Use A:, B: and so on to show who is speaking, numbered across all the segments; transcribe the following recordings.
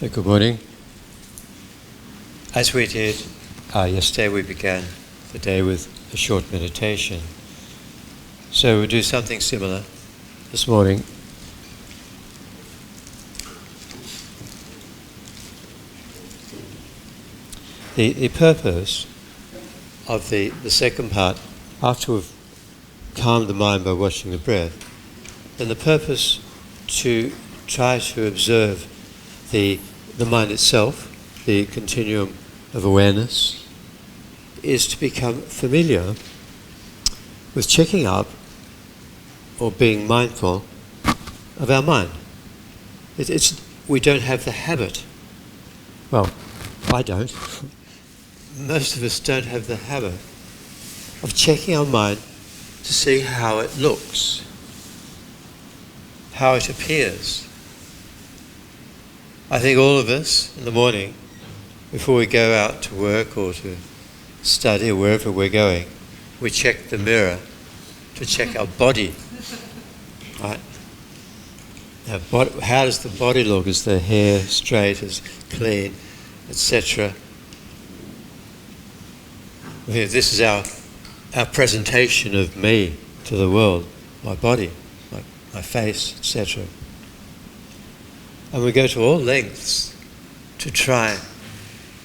A: Good morning. As we did yesterday, we began the day with a short meditation. So we'll do something similar this morning. The purpose of the second part, after we've calmed the mind by watching the breath, then the purpose to try to observe the mind itself, the continuum of awareness, is to become familiar with checking up or being mindful of our mind. We don't have the habit. Well, I don't. Most of us don't have the habit of checking our mind to see how it looks, how it appears. I think all of us in the morning, before we go out to work or to study or wherever we're going, we check the mirror to check our body. Right? Now, how does the body look? Is the hair straight, is clean, etc.? This is our presentation of me to the world, my body, my face, etc. And we go to all lengths to try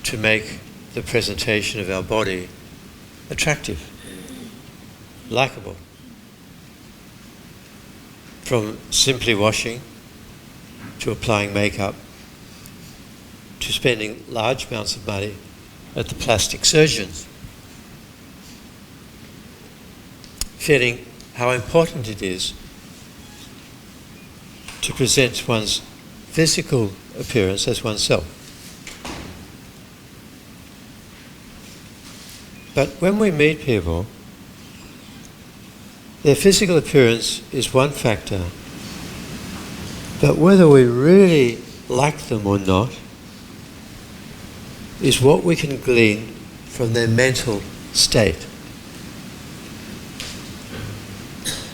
A: to make the presentation of our body attractive, likable. From simply washing, to applying makeup, to spending large amounts of money at the plastic surgeons. Feeling how important it is to present one's physical appearance as oneself. But when we meet people, their physical appearance is one factor, but whether we really like them or not is what we can glean from their mental state.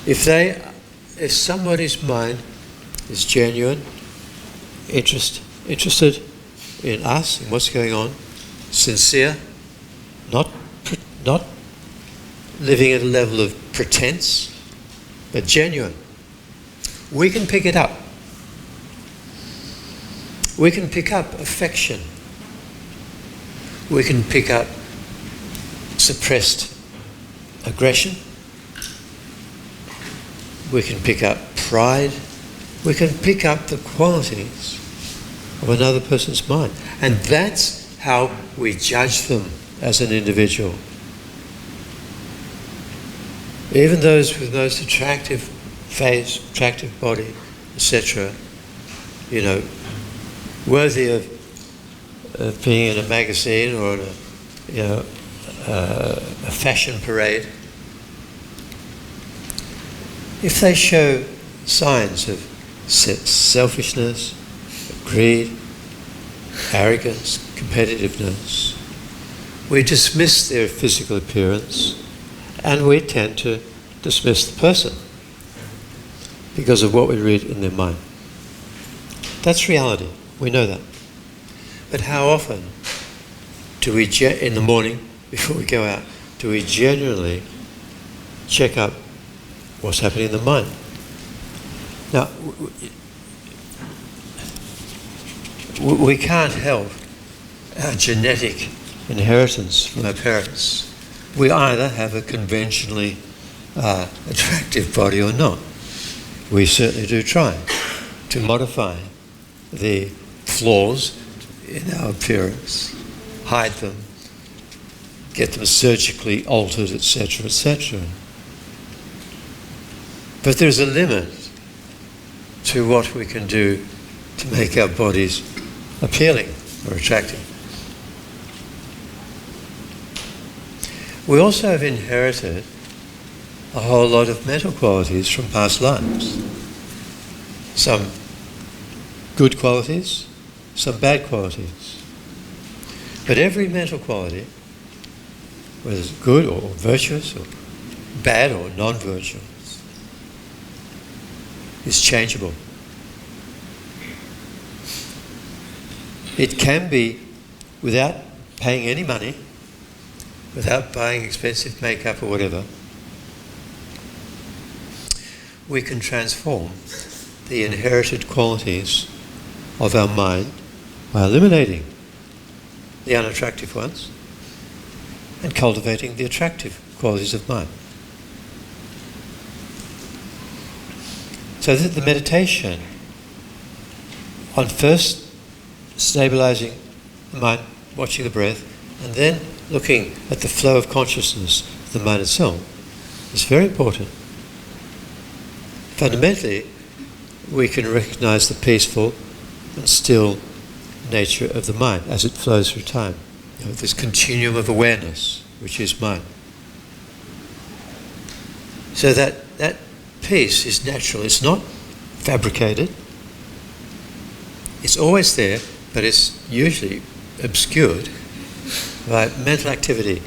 A: If somebody's mind is genuine, interested in us, in what's going on, sincere, not living at a level of pretense, but genuine, we can pick it up. We can pick up affection. We can pick up suppressed aggression. We can pick up pride. We can pick up the qualities of another person's mind. And that's how we judge them as an individual. Even those with most attractive face, attractive body, etc., worthy of being in a magazine or in a fashion parade. If they show signs of selfishness, greed, arrogance, competitiveness, we dismiss their physical appearance and we tend to dismiss the person because of what we read in their mind. That's reality. We know that. But how often do we, in the morning, before we go out, do we genuinely check up what's happening in the mind? Now, we can't help our genetic inheritance from our parents. We either have a conventionally attractive body or not. We certainly do try to modify the flaws in our appearance, hide them, get them surgically altered, etc., etc. But there's a limit to what we can do to make our bodies appealing or attractive. We also have inherited a whole lot of mental qualities from past lives. Some good qualities, some bad qualities. But every mental quality, whether it's good or virtuous or bad or non-virtuous, is changeable. It can be without paying any money, without buying expensive makeup or whatever. We can transform the inherited qualities of our mind by eliminating the unattractive ones and cultivating the attractive qualities of mind. So that the meditation on first stabilizing the mind, watching the breath, and then looking at the flow of consciousness of the mind itself is very important. Fundamentally, we can recognize the peaceful and still nature of the mind as it flows through time. This continuum of awareness, which is mind. So that peace is natural. It's not fabricated. It's always there, but it's usually obscured by mental activity,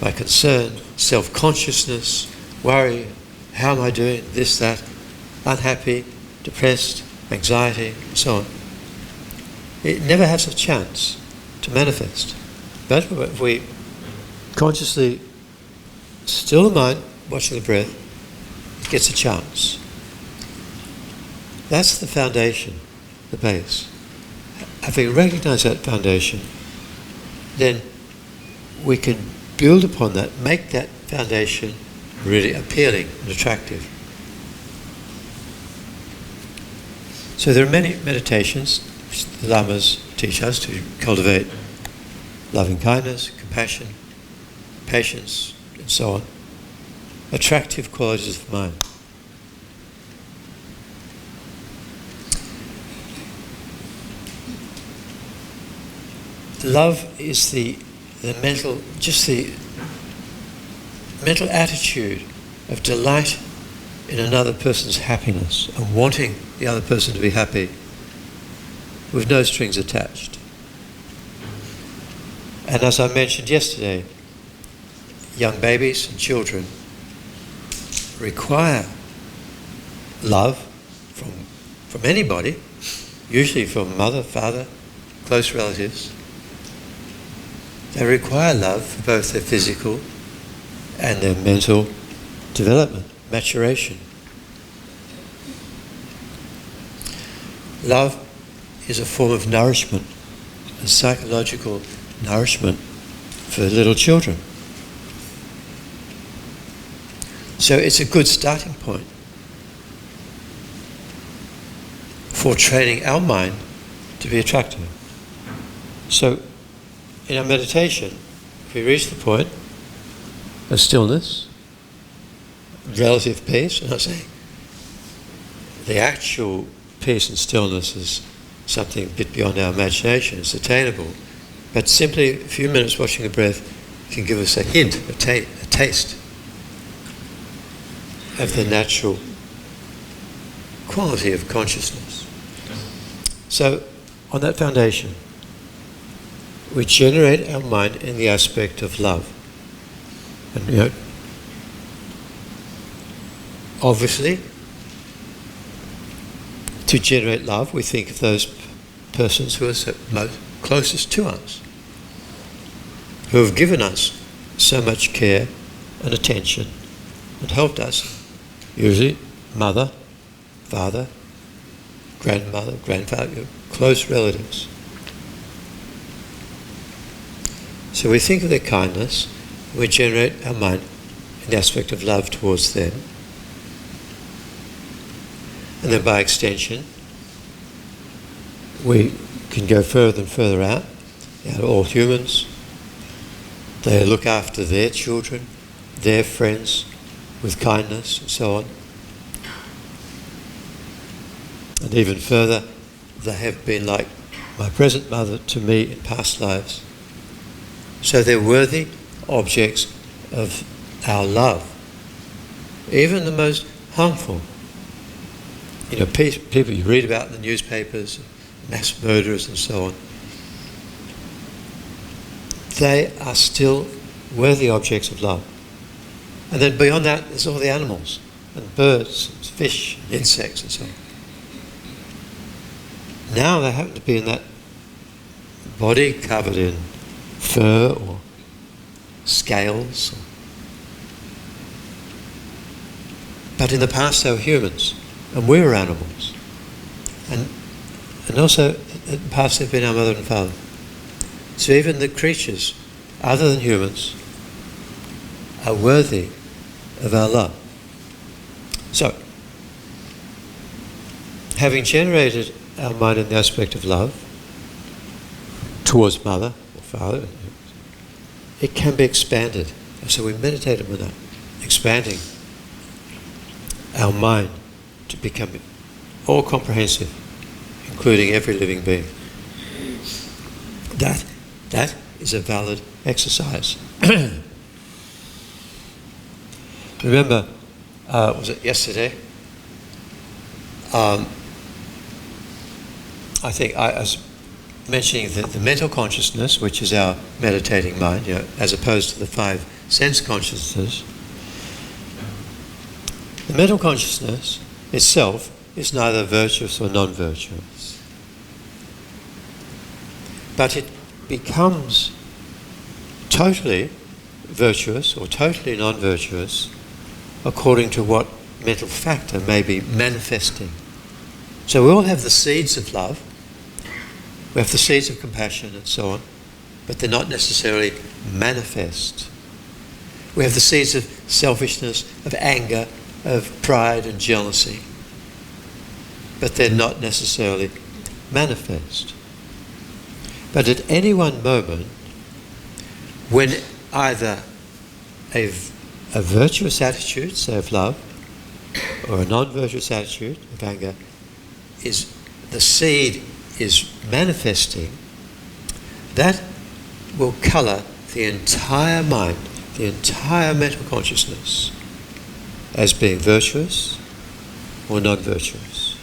A: by concern, self-consciousness, worry, how am I doing, this, that, unhappy, depressed, anxiety, and so on. It never has a chance to manifest. But if we consciously still the mind, watching the breath, it gets a chance. That's the foundation, the base. Having recognized that foundation, then we can build upon that, make that foundation really appealing and attractive. So there are many meditations which the Lamas teach us to cultivate loving kindness, compassion, patience, and so on. Attractive qualities of mind. Love is the mental attitude of delight in another person's happiness and wanting the other person to be happy with no strings attached. And as I mentioned yesterday, young babies and children require love from anybody, usually from mother, father, close relatives. They require love for both their physical and their mental development, maturation. Love is a form of nourishment, a psychological nourishment for little children. So it's a good starting point for training our mind to be attractive. So in our meditation, if we reach the point of stillness, relative peace, I'm not saying the actual peace and stillness is something a bit beyond our imagination, it's attainable, but simply a few minutes watching the breath can give us a hint, a taste of the natural quality of consciousness. So, on that foundation, we generate our mind in the aspect of love. And obviously, to generate love, we think of those persons who are most closest to us, who have given us so much care and attention and helped us, usually mother, father, grandmother, grandfather, close relatives. So we think of their kindness, we generate our mind in the aspect of love towards them. And then by extension, we can go further and further out. All humans, they look after their children, their friends, with kindness and so on. And even further, they have been like my present mother to me in past lives. So they're worthy objects of our love. Even the most harmful. People you read about in the newspapers, mass murderers and so on, they are still worthy objects of love. And then beyond that, there's all the animals, and birds, and fish, and insects and so on. Now they happen to be in that body covered in fur or scales. But in the past they were humans, and we were animals. And also in the past they've been our mother and father. So even the creatures, other than humans, are worthy of our love. So, having generated our mind in the aspect of love towards mother or father, it can be expanded. So we meditate on that, expanding our mind to become all-comprehensive, including every living being. That is a valid exercise. Remember, was it yesterday? I think I was mentioning the mental consciousness, which is our meditating mind, as opposed to the 5 sense consciousnesses. The mental consciousness itself is neither virtuous or non-virtuous. But it becomes totally virtuous or totally non-virtuous according to what mental factor may be manifesting. So we all have the seeds of love, we have the seeds of compassion and so on, but they're not necessarily manifest. We have the seeds of selfishness, of anger, of pride and jealousy, but they're not necessarily manifest. But at any one moment, when either a virtuous attitude, say of love, or a non-virtuous attitude of anger, is the seed is manifesting, that will colour the entire mind, the entire mental consciousness, as being virtuous or non-virtuous.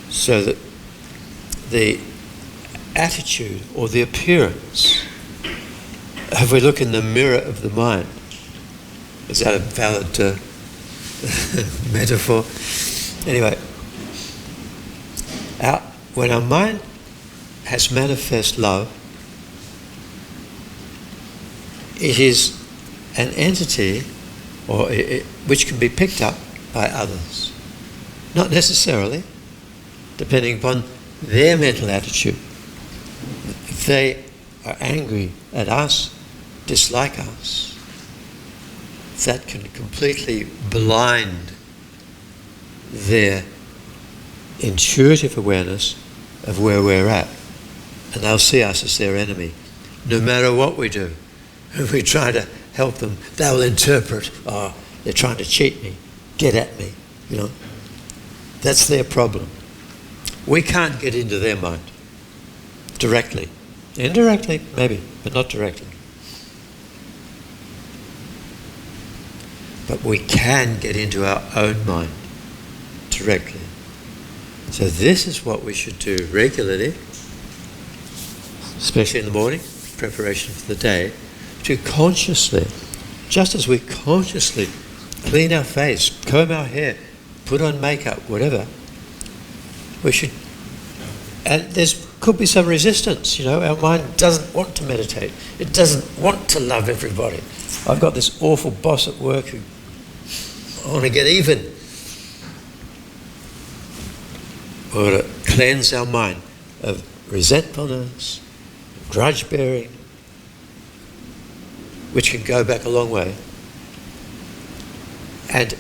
A: So that the attitude or the appearance, if we look in the mirror of the mind, is that a valid metaphor? Anyway, when our mind has manifest love, it is an entity which can be picked up by others. Not necessarily, depending upon their mental attitude. If they are angry at us, dislike us, that can completely blind their intuitive awareness of where we're at. And they'll see us as their enemy. No matter what we do, if we try to help them, they'll interpret, they're trying to cheat me, get at me, That's their problem. We can't get into their mind directly. Indirectly, maybe, but not directly. But we can get into our own mind directly. So this is what we should do regularly, especially in the morning, preparation for the day, to consciously, just as we consciously clean our face, comb our hair, put on makeup, whatever, we should, and there could be some resistance, our mind doesn't want to meditate, it doesn't want to love everybody. I've got this awful boss at work who I want to get even. We've got to cleanse our mind of resentfulness, grudge bearing, which can go back a long way, and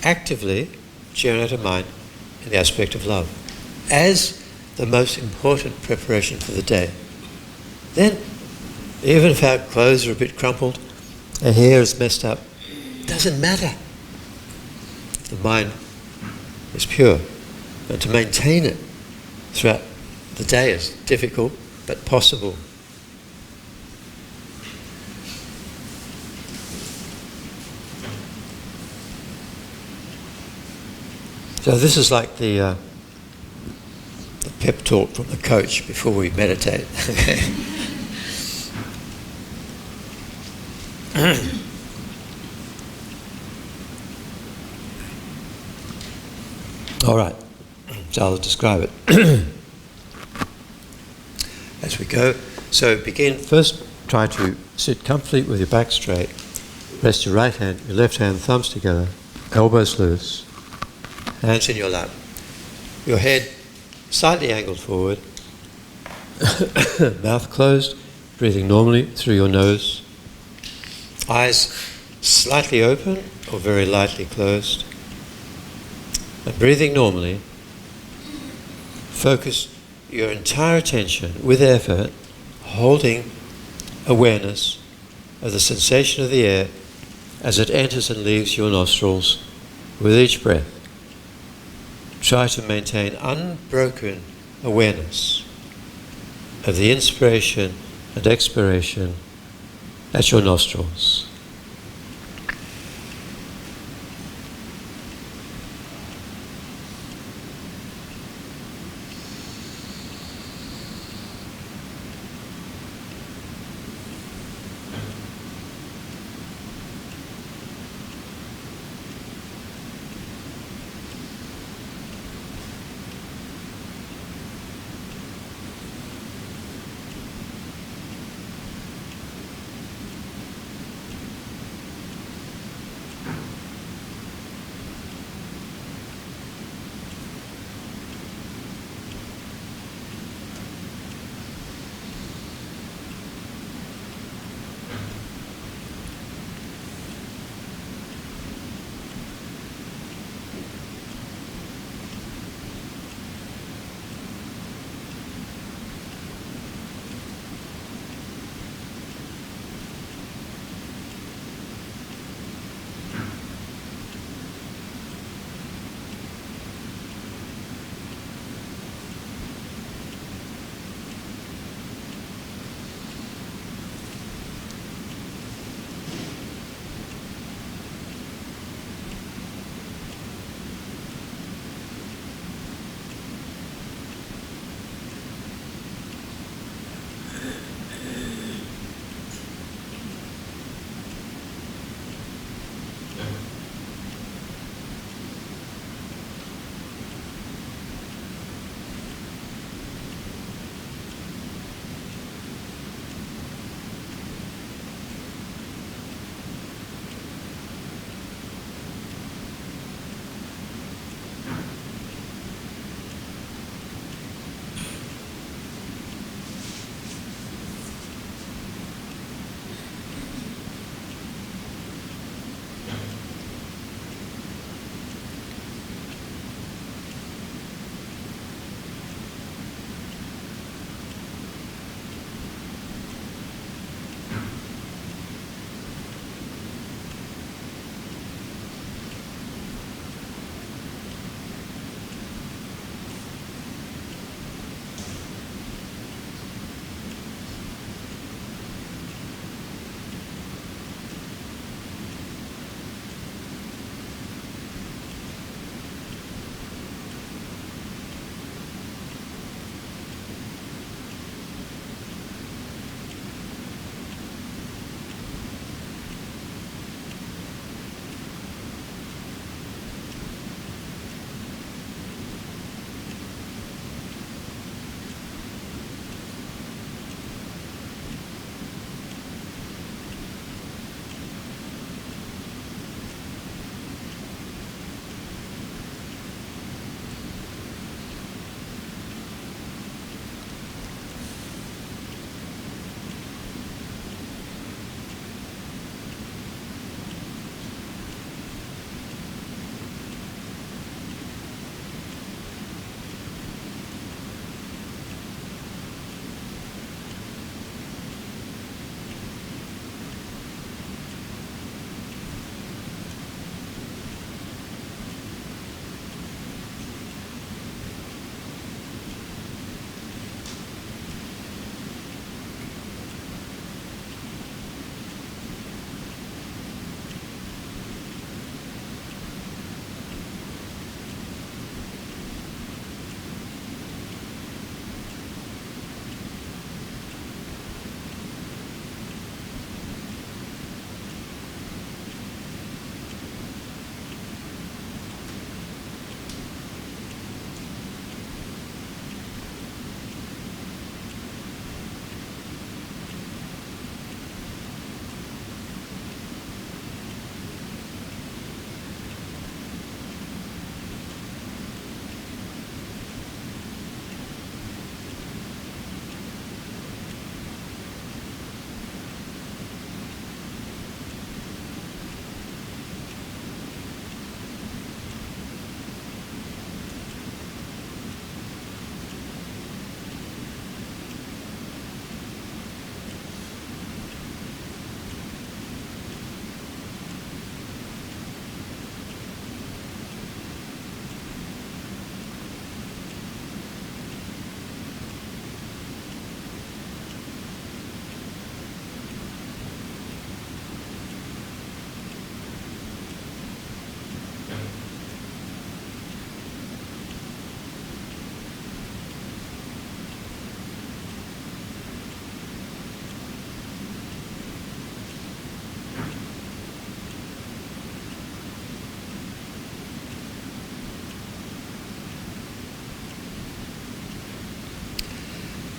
A: actively generate a mind in the aspect of love as the most important preparation for the day. Then, even if our clothes are a bit crumpled, our hair is messed up, it doesn't matter. The mind is pure. And to maintain it throughout the day is difficult, but possible. So this is like the pep talk from the coach before we meditate. All right, so I'll describe it. as we go. So begin, first try to sit comfortably with your back straight. Rest your right hand, your left hand, thumbs together, elbows loose, hands in your lap. Your head slightly angled forward, mouth closed, breathing normally through your nose. Eyes slightly open or very lightly closed. And breathing normally, focus your entire attention with effort, holding awareness of the sensation of the air as it enters and leaves your nostrils with each breath. Try to maintain unbroken awareness of the inspiration and expiration at your nostrils.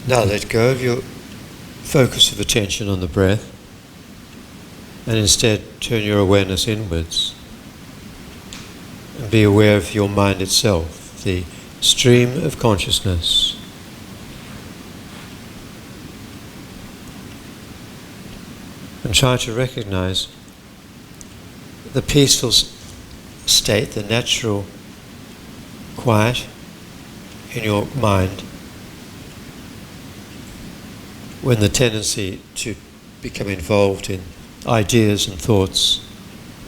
A: Now let go of your focus of attention on the breath and instead turn your awareness inwards and be aware of your mind itself, the stream of consciousness. And try to recognize the peaceful state, the natural quiet in your mind when the tendency to become involved in ideas and thoughts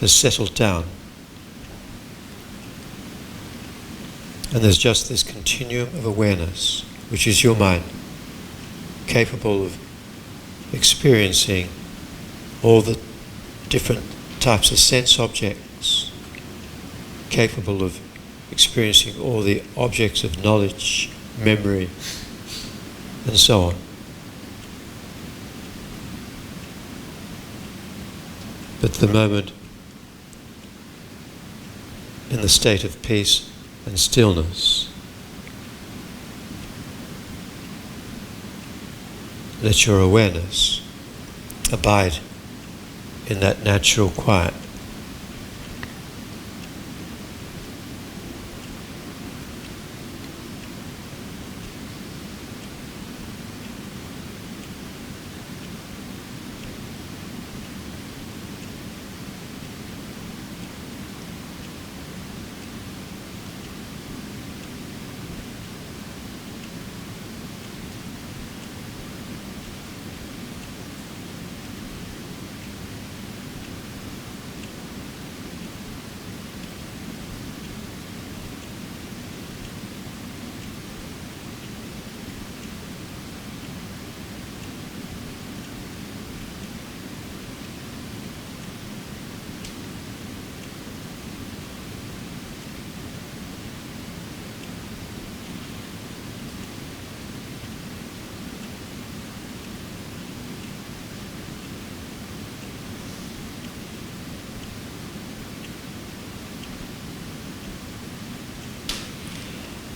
A: has settled down. And there's just this continuum of awareness, which is your mind, capable of experiencing all the different types of sense objects, capable of experiencing all the objects of knowledge, memory, and so on. But the moment in the state of peace and stillness, let your awareness abide in that natural quiet.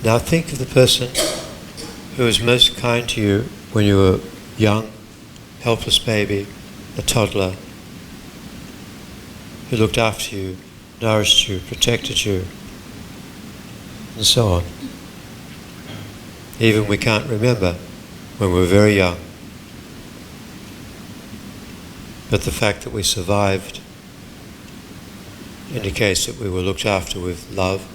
A: Now think of the person who was most kind to you when you were young, helpless baby, a toddler, who looked after you, nourished you, protected you, and so on. Even we can't remember when we were very young. But the fact that we survived indicates that we were looked after with love.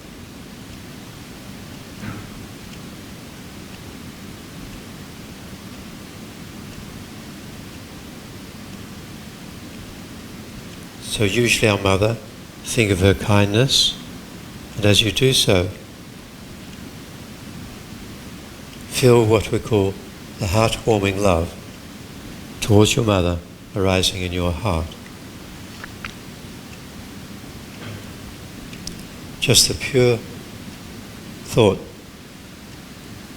A: So usually our mother, think of her kindness, and as you do so, feel what we call the heartwarming love towards your mother arising in your heart. Just the pure thought,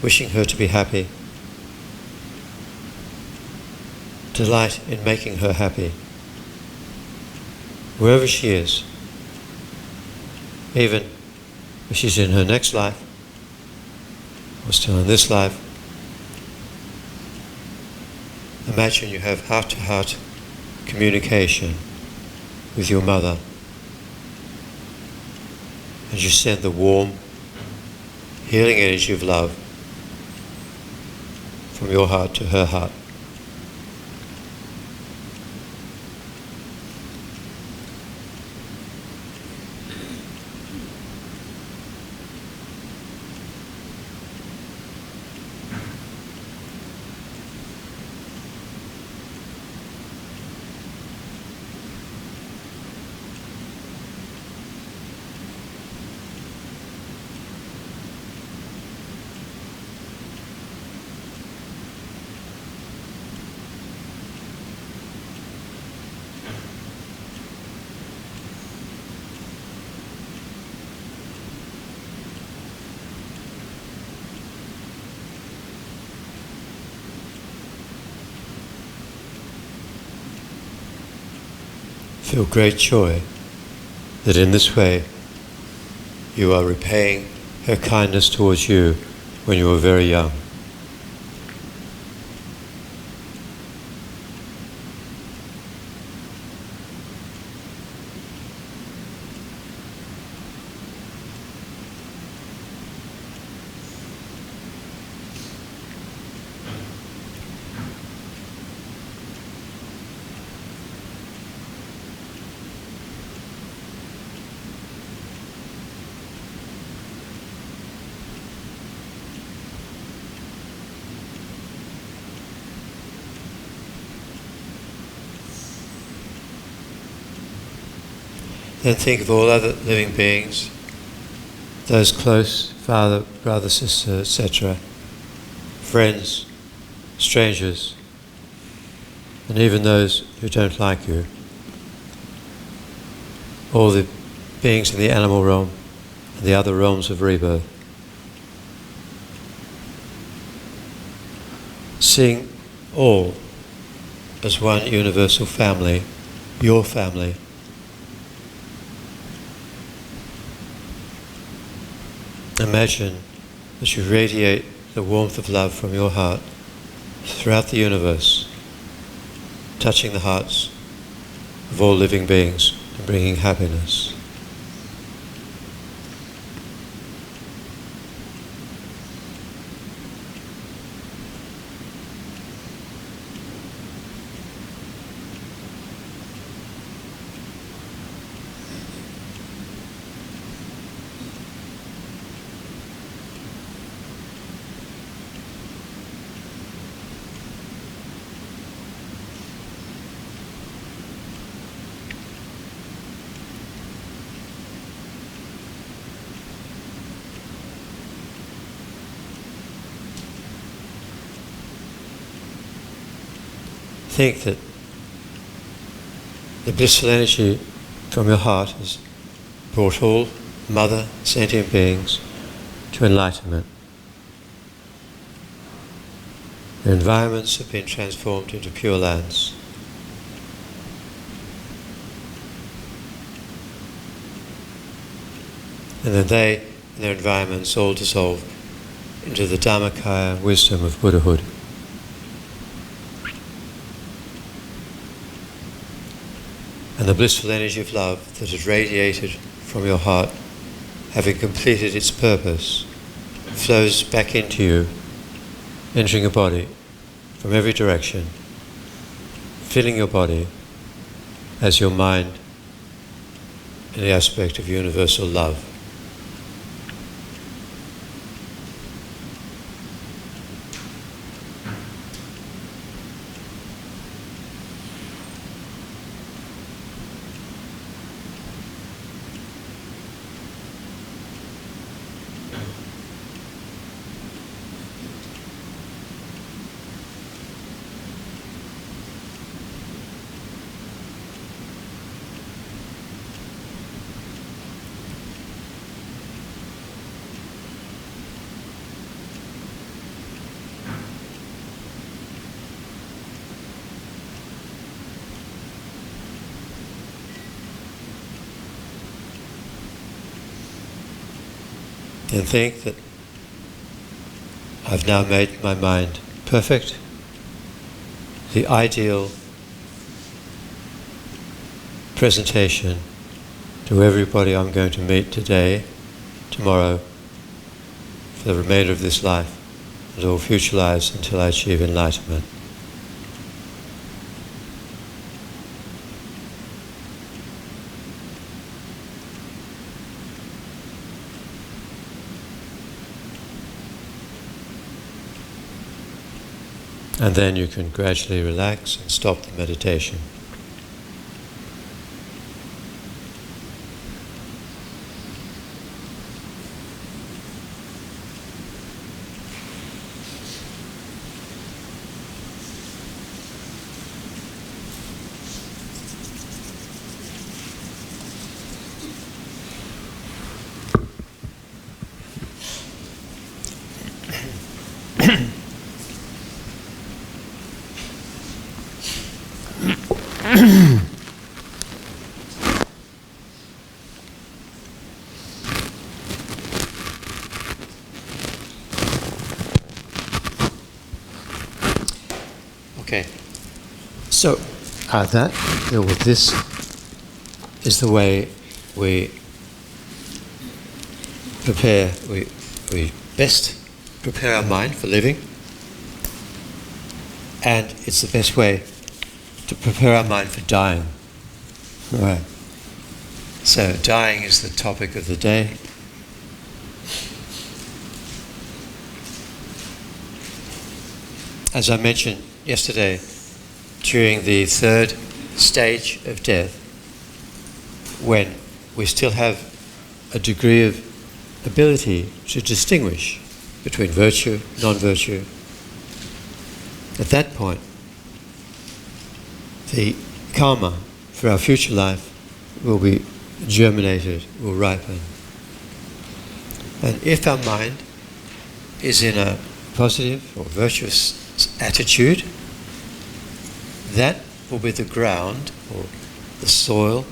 A: wishing her to be happy, delight in making her happy, wherever she is, even if she's in her next life or still in this life. Imagine you have heart-to-heart communication with your mother, and you send the warm, healing energy of love from your heart to her heart. Feel great joy that in this way you are repaying her kindness towards you when you were very young. Then think of all other living beings, those close, father, brother, sister, etc., friends, strangers, and even those who don't like you. All the beings in the animal realm and the other realms of rebirth. Seeing all as one universal family, your family. Imagine that you radiate the warmth of love from your heart throughout the universe, touching the hearts of all living beings and bringing happiness. Think that the blissful energy from your heart has brought all mother sentient beings to enlightenment. Their environments have been transformed into pure lands. And then they and their environments all dissolve into the Dharmakaya wisdom of Buddhahood. And the blissful energy of love that has radiated from your heart, having completed its purpose, flows back into you, entering your body from every direction, filling your body as your mind in the aspect of universal love. And think that I've now made my mind perfect, the ideal presentation to everybody I'm going to meet today, tomorrow, for the remainder of this life, and all future lives until I achieve enlightenment. And then you can gradually relax and stop the meditation. Okay, so this is the way we prepare, we best prepare our mind for living, and it's the best way to prepare our mind for dying. Right. So dying is the topic of the day. As I mentioned yesterday, during the third stage of death, when we still have a degree of ability to distinguish between virtue, non-virtue. At that point, the karma for our future life will be germinated, will ripen. And if our mind is in a positive or virtuous attitude, that will be the ground or the soil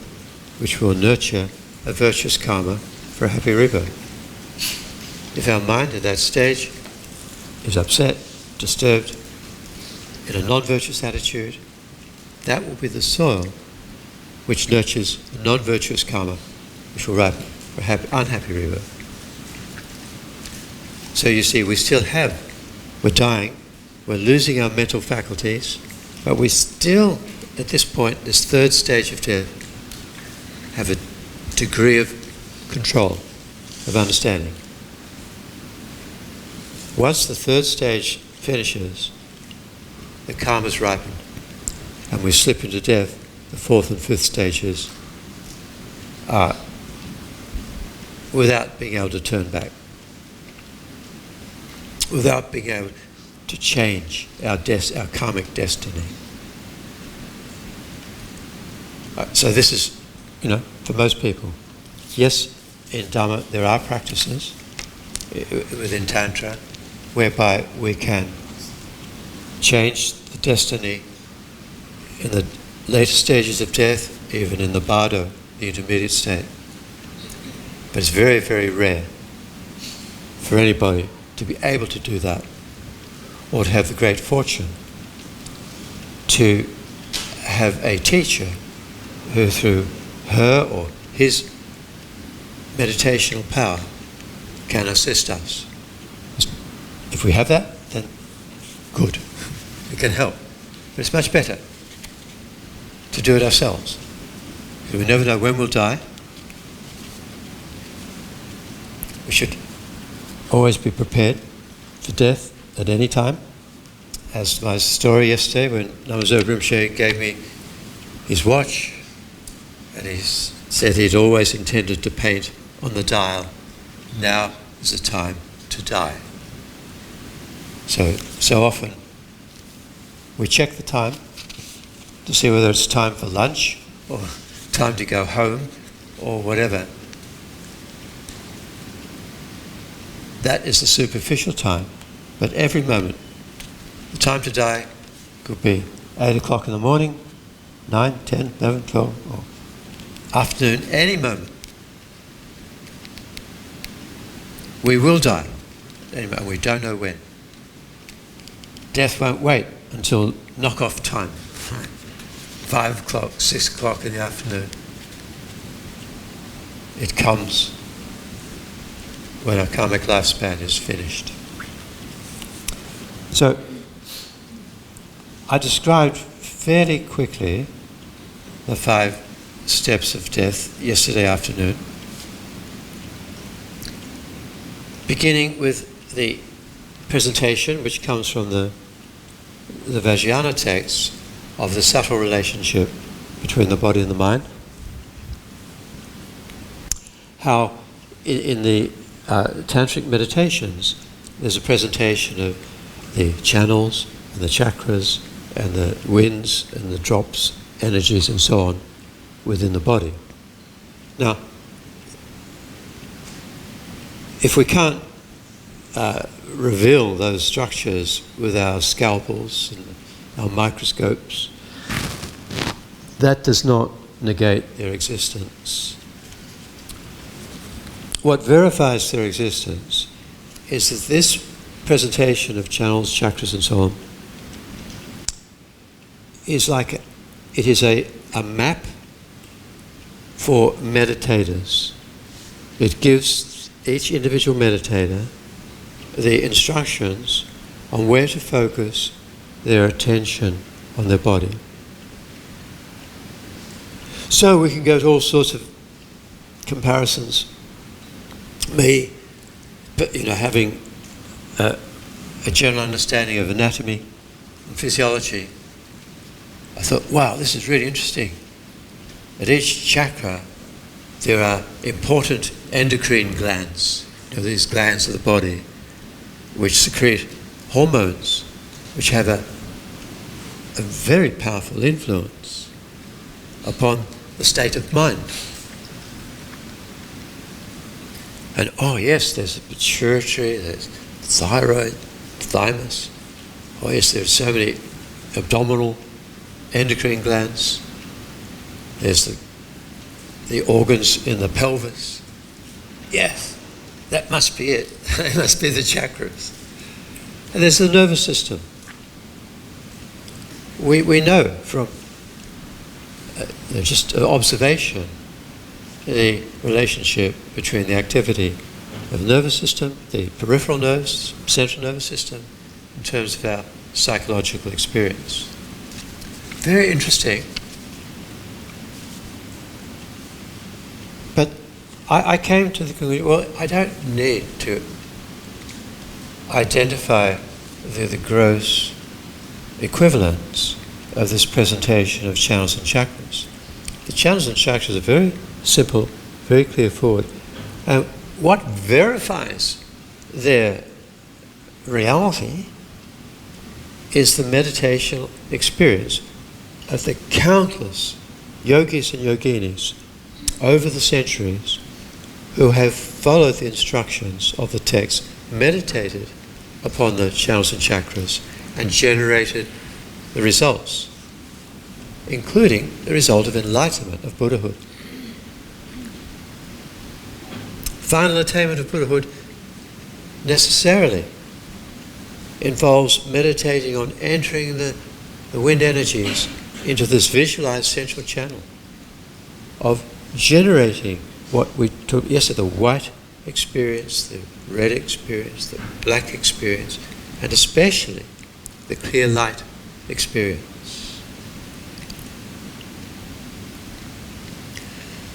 A: which will nurture a virtuous karma for a happy rebirth. If our mind at that stage is upset, disturbed, in a non-virtuous attitude, that will be the soil which nurtures a non-virtuous karma which will ripen for a unhappy rebirth. So you see, we're dying, we're losing our mental faculties, but we still, at this point, this third stage of death, have a degree of control, of understanding. Once the third stage finishes, the karma's ripened, and we slip into death. The fourth and fifth stages are without being able to turn back, without being able to change our karmic destiny. So this is, for most people. Yes, in Dharma there are practices within Tantra whereby we can change the destiny in the later stages of death, even in the bardo, the intermediate state. But it's very, very rare for anybody to be able to do that, or to have the great fortune to have a teacher who, through her or his meditational power, can assist us. If we have that, then good, we can help. But it's much better to do it ourselves, because we never know when we'll die. We should always be prepared for death at any time. As my story yesterday, when Namazo Rinpoche gave me his watch, and he said he'd always intended to paint on the dial, now is the time to die. So often we check the time to see whether it's time for lunch or time to go home or whatever. That is the superficial time. But every moment, the time to die could be 8 o'clock in the morning, 9, 10, 11, 12, or afternoon, any moment. We will die, and we don't know when. Death won't wait until knock-off time, 5 o'clock, 6 o'clock in the afternoon. It comes when our karmic lifespan is finished. So, I described fairly quickly the 5 steps of death yesterday afternoon, beginning with the presentation which comes from the Vajrayana text of the subtle relationship between the body and the mind. How in the Tantric meditations there's a presentation of the channels and the chakras and the winds and the drops, energies and so on within the body. Now, if we can't reveal those structures with our scalpels and our microscopes, that does not negate their existence. What verifies their existence is that this presentation of channels, chakras and so on is like it is a map for meditators. It gives each individual meditator the instructions on where to focus their attention on their body. So we can go to all sorts of comparisons. Me, having a general understanding of anatomy and physiology, I thought, wow, this is really interesting. At each chakra there are important endocrine glands, these glands of the body, which secrete hormones, which have a very powerful influence upon the state of mind. And yes, there's a pituitary, there's thyroid, thymus. Yes, there's so many abdominal endocrine glands. There's the organs in the pelvis. Yes, that must be it. They must be the chakras. And there's the nervous system. We know from just observation the relationship between the activity of the nervous system, the peripheral nerves, central nervous system, in terms of our psychological experience. Very interesting. But I came to the conclusion, well, I don't need to identify the gross equivalents of this presentation of channels and chakras. The channels and chakras are very simple, very clear forward. And what verifies their reality is the meditational experience of the countless yogis and yoginis over the centuries who have followed the instructions of the text, meditated upon the channels and chakras, and generated the results, including the result of enlightenment, of Buddhahood. Final attainment of Buddhahood necessarily involves meditating on entering the wind energies into this visualized central channel, of generating what we took yesterday, the white experience, the red experience, the black experience, and especially the clear light experience.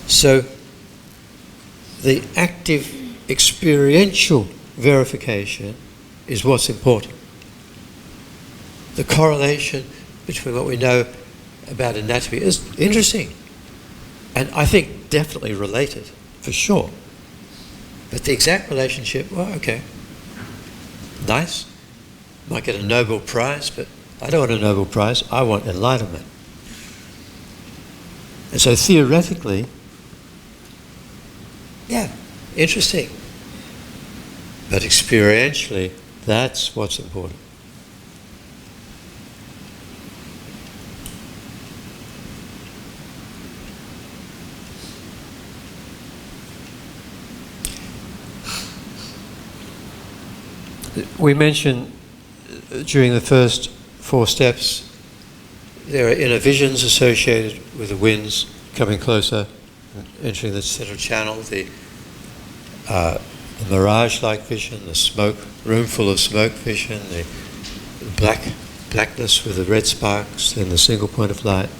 A: So the active experiential verification is what's important. The correlation between what we know about anatomy is interesting, and I think definitely related, for sure. But the exact relationship, well, okay, nice. Might get a Nobel Prize, but I don't want a Nobel Prize, I want enlightenment. And so theoretically, yeah, interesting. But experientially, that's what's important. We mentioned during the first 4 steps, there are inner visions associated with the winds coming closer, entering the central channel, the mirage-like vision, the smoke, room full of smoke vision, the blackness with the red sparks, then the single point of light,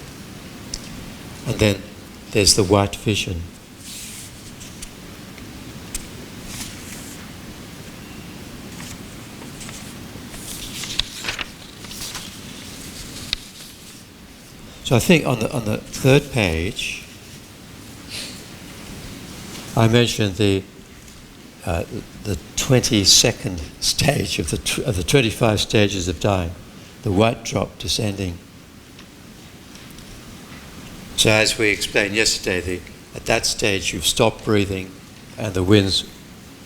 A: and then there's the white vision. So I think on the third page, I mentioned the 22nd stage of the 25 stages of dying, the white drop descending. So as we explained yesterday, at that stage you've stopped breathing, and the winds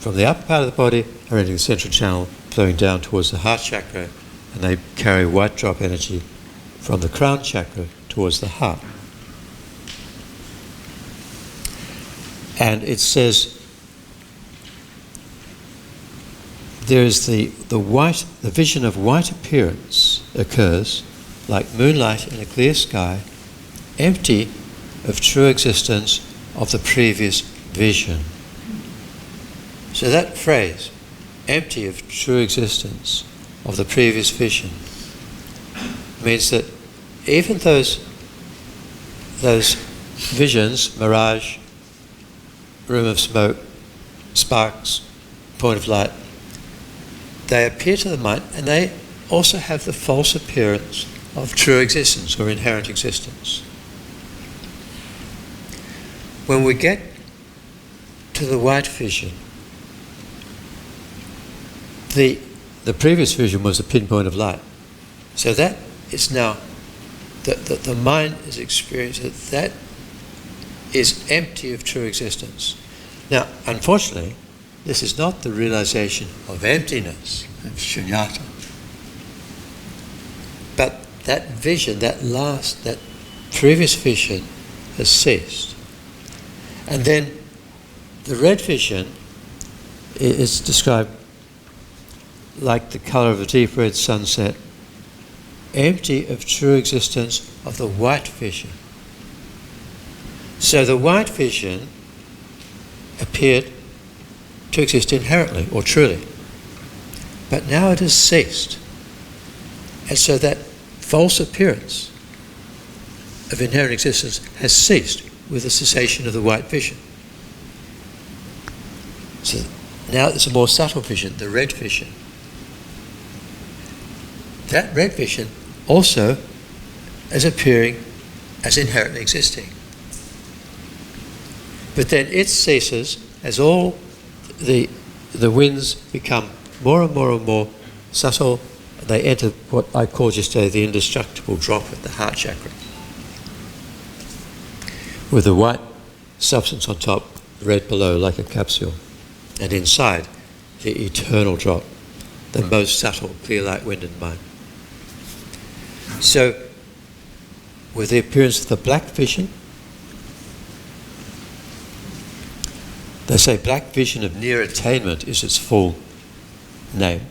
A: from the upper part of the body are entering the central channel, flowing down towards the heart chakra, and they carry white drop energy from the crown chakra towards the heart. And it says there is the vision of white appearance occurs like moonlight in a clear sky, empty of true existence of the previous vision. So that phrase, empty of true existence of the previous vision, means that even those visions, mirage, room of smoke, sparks, point of light, they appear to the mind, and they also have the false appearance of true existence or inherent existence. When we get to the white vision. The previous vision was a pinpoint of light. So that is now, the mind is experiencing that is empty of true existence. Now, unfortunately, this is not the realization of emptiness, of shunyata. But that vision, that previous vision has ceased. And then the red vision is described like the colour of a deep red sunset, empty of true existence of the white vision. So the white vision appeared to exist inherently or truly, but now it has ceased. And so that false appearance of inherent existence has ceased with the cessation of the white vision. So now it's a more subtle vision, the red vision. That red vision also is appearing as inherently existing. But then it ceases as all the winds become more and more and more subtle. They enter what I called yesterday the indestructible drop at the heart chakra, with the white substance on top, red below like a capsule, and inside the eternal drop, the most subtle clear light wind and mind. So with the appearance of the black vision, they say black vision of near attainment is its full name.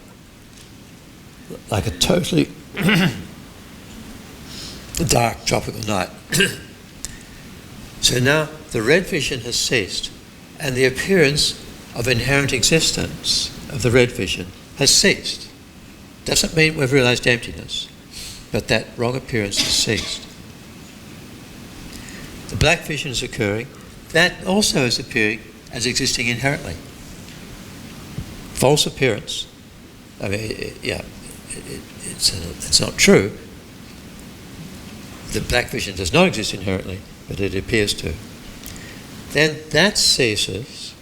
A: Like a totally dark tropical night. So now the red vision has ceased, and the appearance of inherent existence of the red vision has ceased. Doesn't mean we've realized emptiness, but that wrong appearance has ceased. The black vision is occurring. That also is appearing as existing inherently. False appearance. I mean, it's not true. The black vision does not exist inherently, but it appears to. Then that ceases,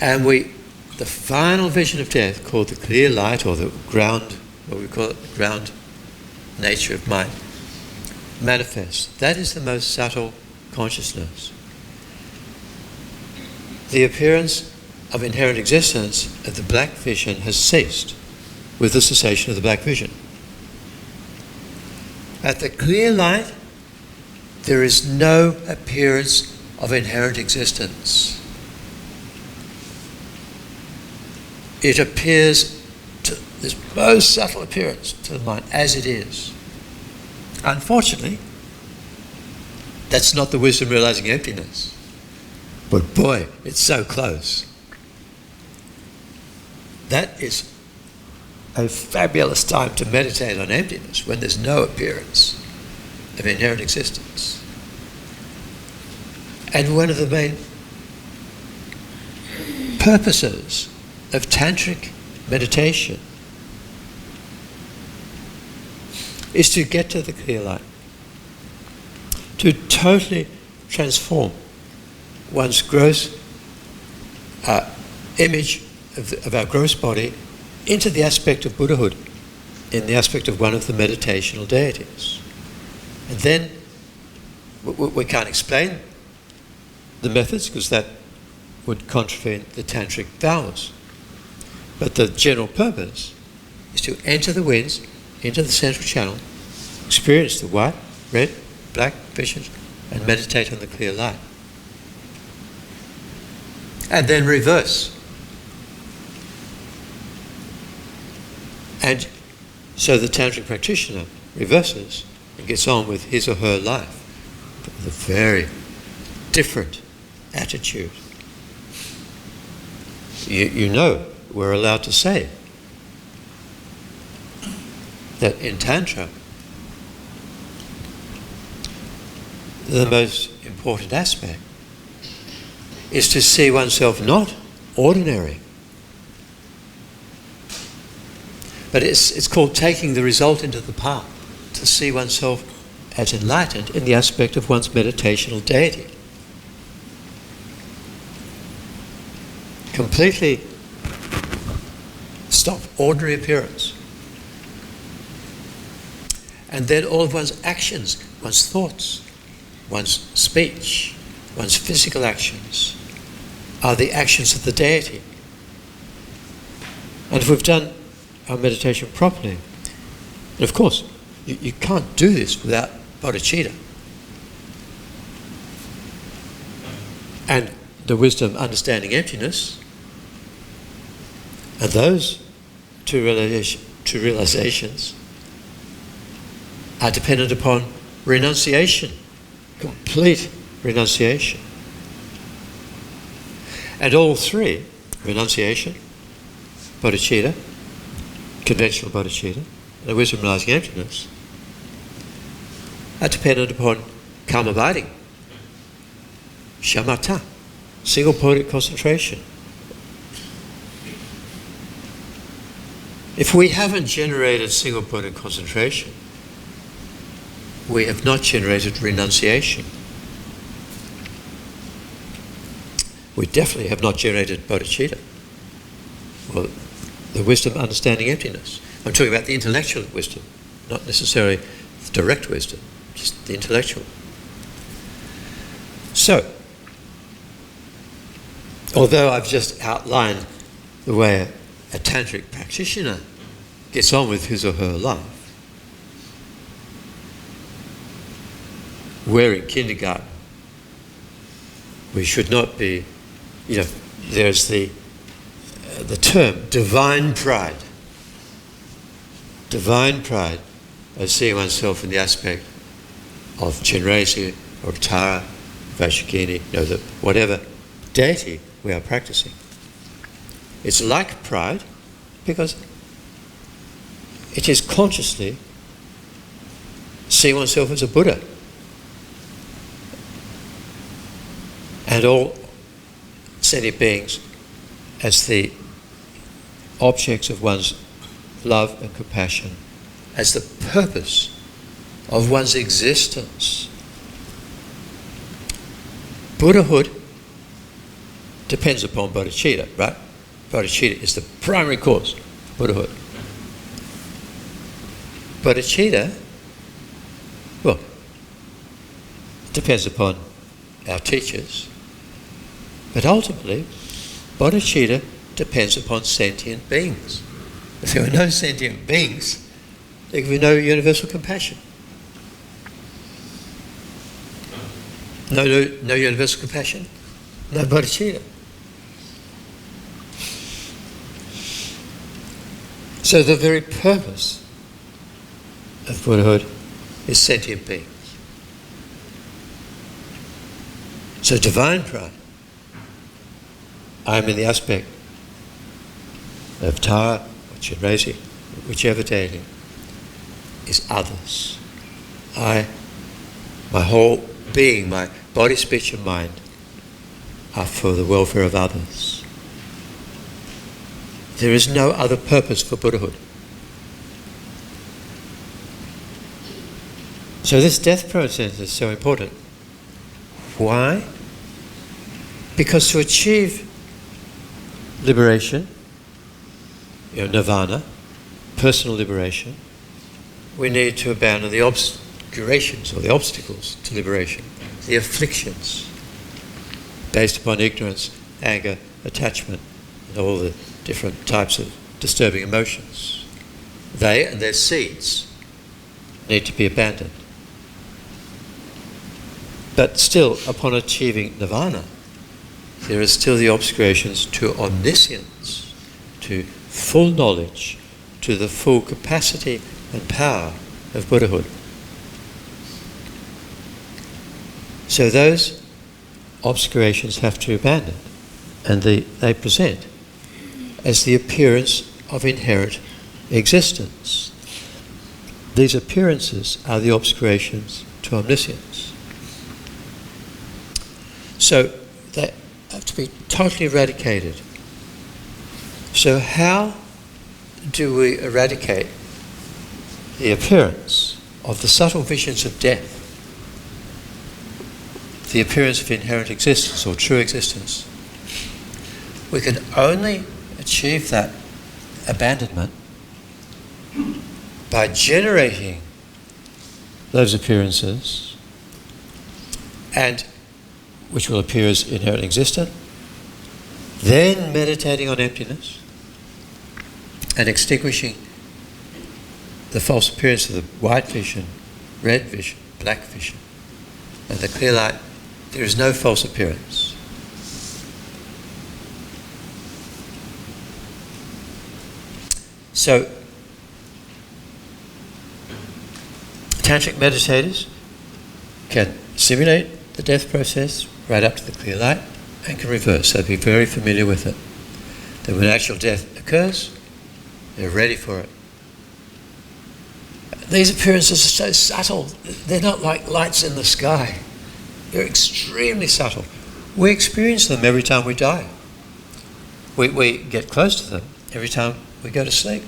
A: and the final vision of death, called the clear light, or the ground, what we call it, ground nature of mind, manifests. That is the most subtle consciousness. The appearance of inherent existence of the black vision has ceased with the cessation of the black vision. At the clear light, there is no appearance of inherent existence. It appears to this most subtle appearance to the mind as it is. Unfortunately, that's not the wisdom realizing emptiness. But boy, it's so close. That is a fabulous time to meditate on emptiness, when there's no appearance of inherent existence. And one of the main purposes of Tantric meditation is to get to the clear light, to totally transform one's gross image of our gross body into the aspect of Buddhahood, in the aspect of one of the meditational deities. And then we can't explain the methods, because that would contravene the Tantric vows. But the general purpose is to enter the winds into the central channel, experience the white, red, black visions, and meditate on the clear light. And then reverse. And so the Tantric practitioner reverses and gets on with his or her life with a very different attitude. You know, we're allowed to say that in Tantra, the most important aspect is to see oneself not ordinary, but it's called taking the result into the path, to see oneself as enlightened in the aspect of one's meditational deity. completely stop ordinary appearance. And then all of one's actions, one's thoughts, one's speech, one's physical actions are the actions of the deity. And if we've done our meditation properly, and of course, you can't do this without bodhicitta. And the wisdom, understanding emptiness, and those two realizations are dependent upon renunciation, complete renunciation. And all three, renunciation, bodhicitta, conventional bodhicitta, and the wisdom realizing emptiness, are dependent upon calm abiding, shamatha, single-pointed concentration. If we haven't generated single-pointed concentration, we have not generated renunciation. We definitely have not generated bodhicitta, or the wisdom understanding emptiness. I'm talking about the intellectual wisdom, not necessarily the direct wisdom, just the intellectual. So, although I've just outlined the way a tantric practitioner gets on with his or her life, we're in kindergarten. We should not be, there's the term divine pride. Divine pride of seeing oneself in the aspect of Chenrezig or Tara, Vaishakini, whatever deity we are practicing. It's like pride because it is consciously seeing oneself as a Buddha. And all sentient beings as the objects of one's love and compassion, as the purpose of one's existence. Buddhahood depends upon bodhicitta, right? Bodhicitta is the primary cause of Buddhahood. Bodhicitta, well, depends upon our teachers, but ultimately, bodhicitta depends upon sentient beings. If there were no sentient beings, there could be no universal compassion. No universal compassion, no bodhicitta. So the very purpose of Buddhahood is sentient beings. So divine pride, I am in the aspect of Tara or Chenrezig, whichever deity, is others. My whole being, my body, speech and mind are for the welfare of others. There is no other purpose for Buddhahood. So this death process is so important. Why? Because to achieve liberation, nirvana, personal liberation, we need to abandon the obscurations or the obstacles to liberation, the afflictions based upon ignorance, anger, attachment, and all the different types of disturbing emotions. They and their seeds need to be abandoned. But still, upon achieving nirvana, there are still the obscurations to omniscience, to full knowledge, to the full capacity and power of Buddhahood. So those obscurations have to be abandoned, and they present as the appearance of inherent existence. These appearances are the obscurations to omniscience. So they have to be totally eradicated. So how do we eradicate the appearance of the subtle visions of death, the appearance of inherent existence or true existence? We can only achieve that abandonment by generating those appearances, and which will appear as inherent existent, then meditating on emptiness and extinguishing the false appearance of the white vision, red vision, black vision, and the clear light. There is no false appearance. So, Tantric meditators can simulate the death process right up to the clear light and can reverse. They'll be very familiar with it. Then when actual death occurs, they're ready for it. These appearances are so subtle. They're not like lights in the sky. They're extremely subtle. We experience them every time we die. We get close to them every time we go to sleep.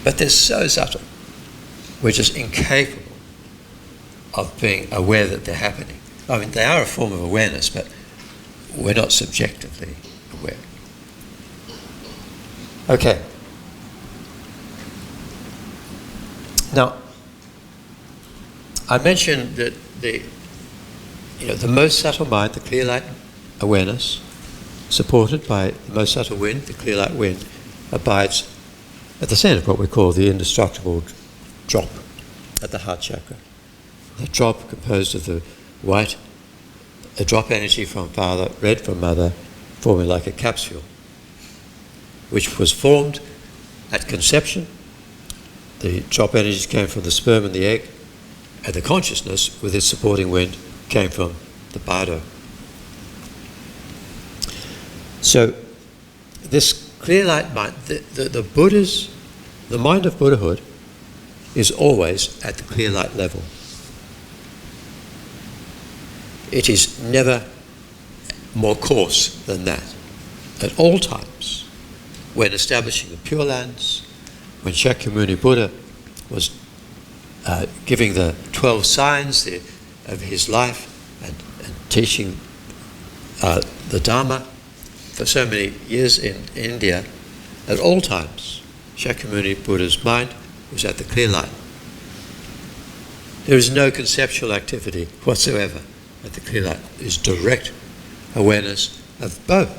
A: But they're so subtle. We're just incapable of being aware that they're happening. I mean, they are a form of awareness, but we're not subjectively aware. Okay. Now, I mentioned that the most subtle mind, the clear light awareness, supported by the most subtle wind, the clear light wind, abides at the centre of what we call the indestructible drop at the heart chakra. The drop composed of the white, a drop energy from father, red from mother, forming like a capsule, which was formed at conception. The drop energies came from the sperm and the egg, and the consciousness, with its supporting wind, came from the bardo. So, this clear light mind, the Buddha's, the mind of Buddhahood is always at the clear light level. It is never more coarse than that. At all times, when establishing the Pure Lands, when Shakyamuni Buddha was giving the 12 signs of his life and teaching the Dharma for so many years in India, at all times, Shakyamuni Buddha's mind was at the clear light. There is no conceptual activity whatsoever at the clear light. There is direct awareness of both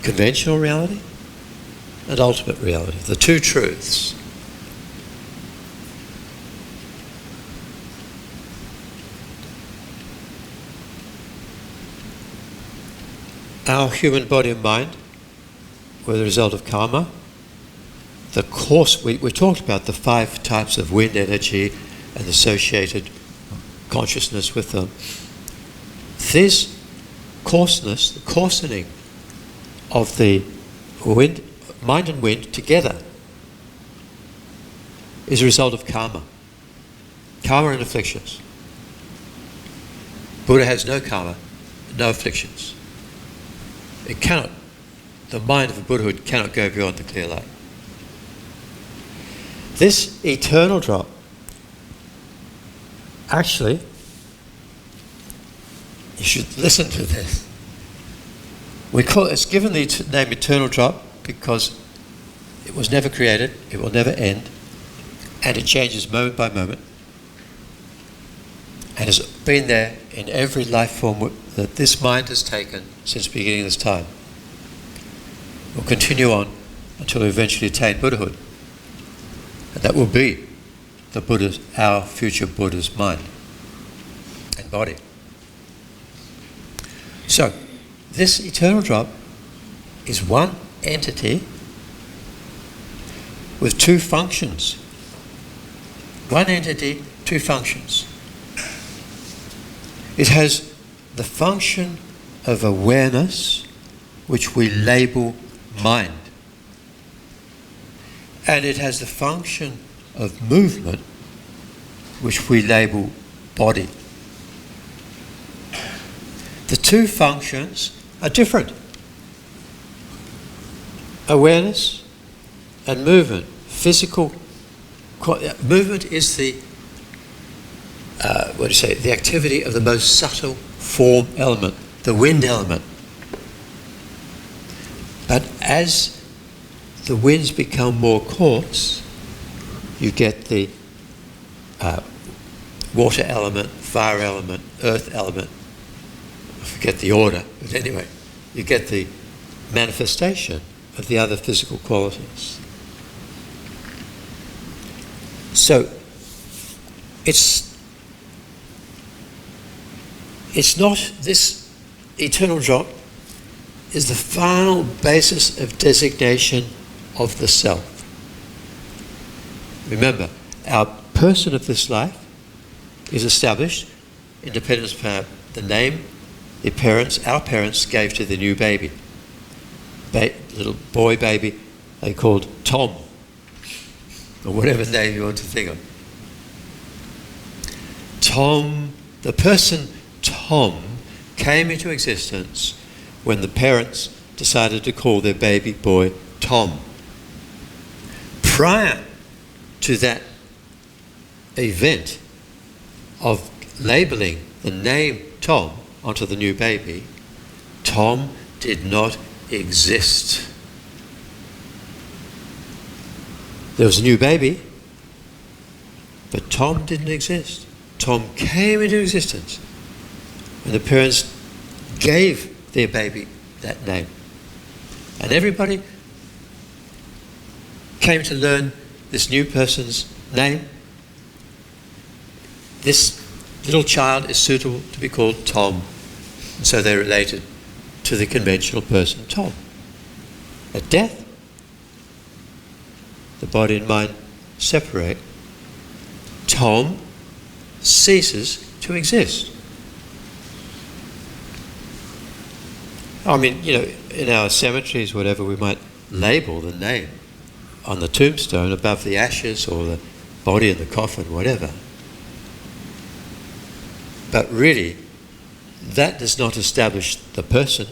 A: conventional reality and ultimate reality, the two truths. Our human body and mind were the result of karma. The course, we talked about the 5 types of wind energy and associated consciousness with them. This coarseness, the coarsening of the wind, mind and wind together, is a result of karma. Karma and afflictions. Buddha has no karma, no afflictions. It cannot, the mind of Buddhahood cannot go beyond the clear light. This eternal drop, actually, you should listen to this. It's given the name eternal drop because it was never created, it will never end, and it changes moment by moment, and has been there in every life form that this mind has taken since the beginning of this time. It will continue on until we eventually attain Buddhahood. And that will be the Buddha's, our future Buddha's mind and body. So, this eternal drop is one entity with 2 functions. One entity, 2 functions. It has the function of awareness, which we label mind. And it has the function of movement, which we label body. The 2 functions are different. Awareness and movement. Physical movement is the the activity of the most subtle form element, the wind element. But as the winds become more coarse, you get the water element, fire element, earth element. I forget the order, but anyway, you get the manifestation of the other physical qualities. So it's not, this eternal drop is the final basis of designation of the self. Remember, our person of this life is established independent of the name our parents gave to the new baby. Little boy baby they called Tom, or whatever name you want to think of. Tom, the person Tom, came into existence when the parents decided to call their baby boy Tom. Prior to that event of labeling the name Tom onto the new baby, Tom did not exist. There was a new baby, but Tom didn't exist. Tom came into existence when the parents gave their baby that name. And everybody came to learn this new person's name. This little child is suitable to be called Tom. And so they related to the conventional person Tom. At death, the body and mind separate. Tom ceases to exist. I mean, in our cemeteries, whatever, we might label the name on the tombstone above the ashes or the body in the coffin, whatever. But really, that does not establish the person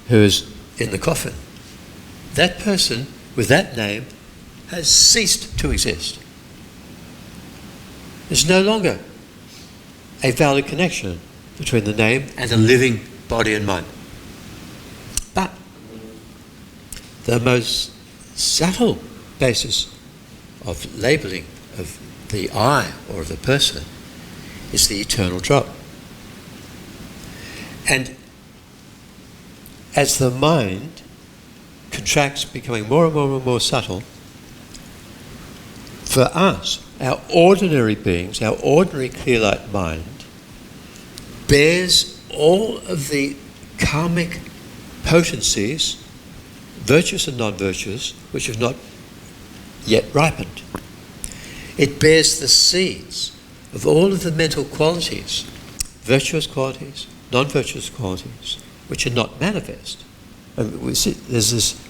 A: who is in the coffin. That person with that name has ceased to exist. There's no longer a valid connection between the name and the living body and mind. But the most subtle basis of labeling of the I or of the person is the eternal drop. And as the mind contracts, becoming more and more and more subtle, for us, our ordinary beings, our ordinary clear light mind, bears all of the karmic potencies, virtuous and non-virtuous, which have not yet ripened. It bears the seeds of all of the mental qualities, virtuous qualities, non-virtuous qualities, which are not manifest. And we see there's this,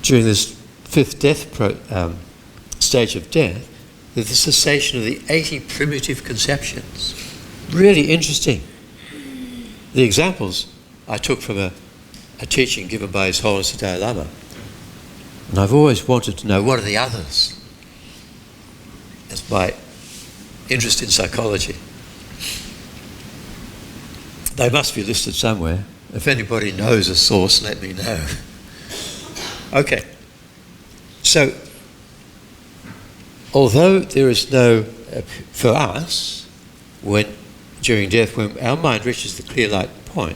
A: during this fifth death stage of death, there's the cessation of the 80 primitive conceptions. Really interesting. The examples I took from a teaching given by His Holiness the Dalai Lama. And I've always wanted to know, what are the others? That's my interest in psychology. They must be listed somewhere. If anybody knows a source, let me know. Okay. So, although there is no, for us, during death, when our mind reaches the clear light point,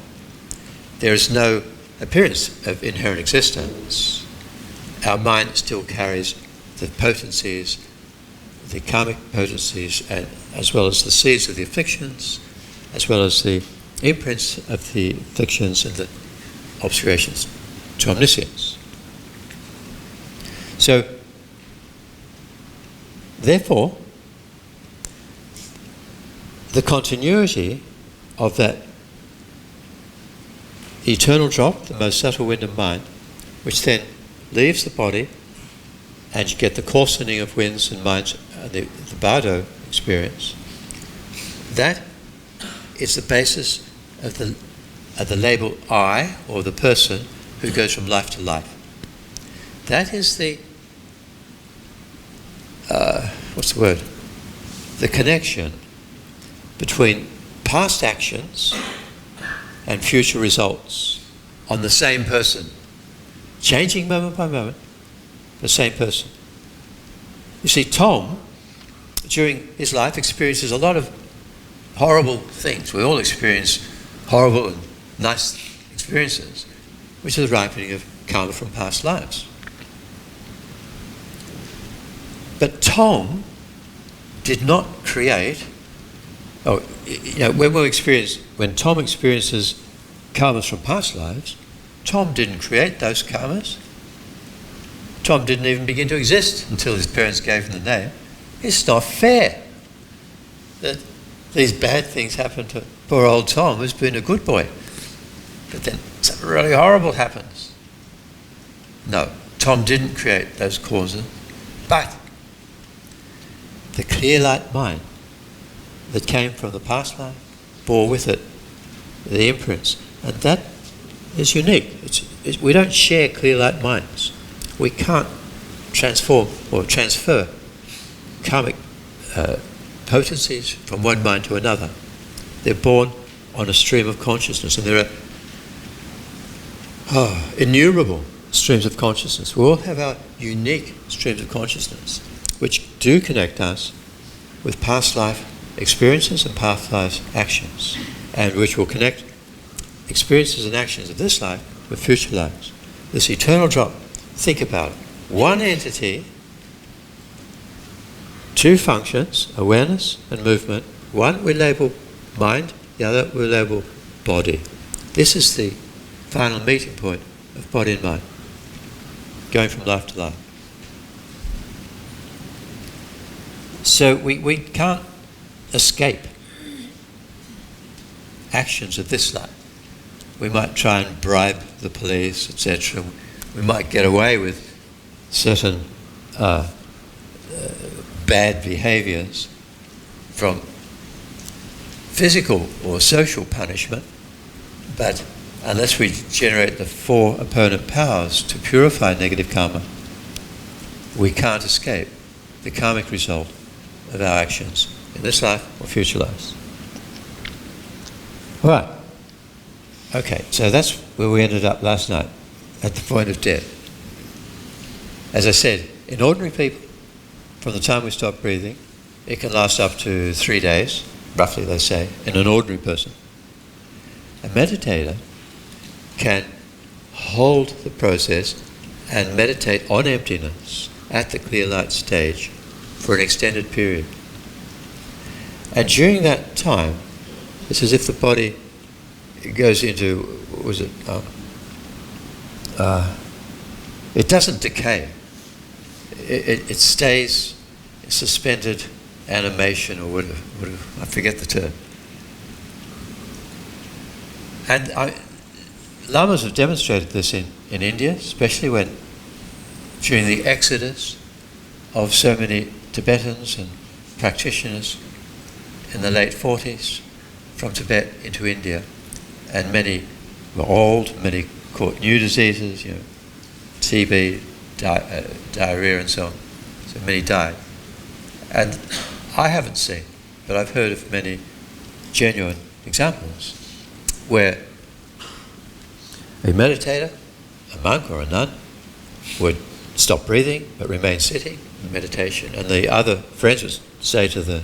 A: there is no appearance of inherent existence. Our mind still carries the potencies, the karmic potencies, and as well as the seeds of the afflictions, as well as the imprints of the afflictions and the obscurations to omniscience. So, therefore, the continuity of that eternal drop, the most subtle wind of mind, which then leaves the body, and you get the coarsening of winds and minds, the bardo experience. That is the basis of the label I, or the person who goes from life to life. That is the the connection between past actions and future results on the same person, changing moment by moment, the same person. You see, Tom, during his life, experiences a lot of horrible things. We all experience horrible and nice experiences, which is the ripening of karma from past lives. But Tom did not create, when Tom experiences karmas from past lives, Tom didn't create those karmas. Tom didn't even begin to exist until his parents gave him the name. It's not fair that these bad things happen to poor old Tom, who's been a good boy. But then something really horrible happens. No, Tom didn't create those causes, but the clear light mind that came from the past life bore with it the imprints, and that is unique. We don't share clear light minds. We can't transform or transfer karmic potencies from one mind to another. They're born on a stream of consciousness, and there are innumerable streams of consciousness. We all have our unique streams of consciousness, which do connect us with past life experiences and past life actions, and which will connect experiences and actions of this life with future lives. This eternal drop, think about it. One entity, two functions, awareness and movement. One we label mind, the other we label body. This is the final meeting point of body and mind, going from life to life. So we can't escape actions of this life. We might try and bribe the police, etc. We might get away with certain bad behaviours from physical or social punishment, but unless we generate the four opponent powers to purify negative karma, we can't escape the karmic result of our actions in this life or future lives. All right. Okay, so that's where we ended up last night, at the point of death. As I said, in ordinary people, from the time we stop breathing, it can last up to 3 days, roughly they say, in an ordinary person. A meditator can hold the process and meditate on emptiness at the clear light stage for an extended period. And during that time, it's as if the body goes into, it doesn't decay. It stays suspended animation or whatever, I forget the term. And lamas have demonstrated this in India, especially when during the exodus of so many Tibetans and practitioners in the late 40s from Tibet into India, and many were old, many caught new diseases, TB, diarrhea and so on. So many died. And I haven't seen, but I've heard of many genuine examples where a meditator, a monk or a nun, would stop breathing but remain sitting in meditation, and the other friends would say to the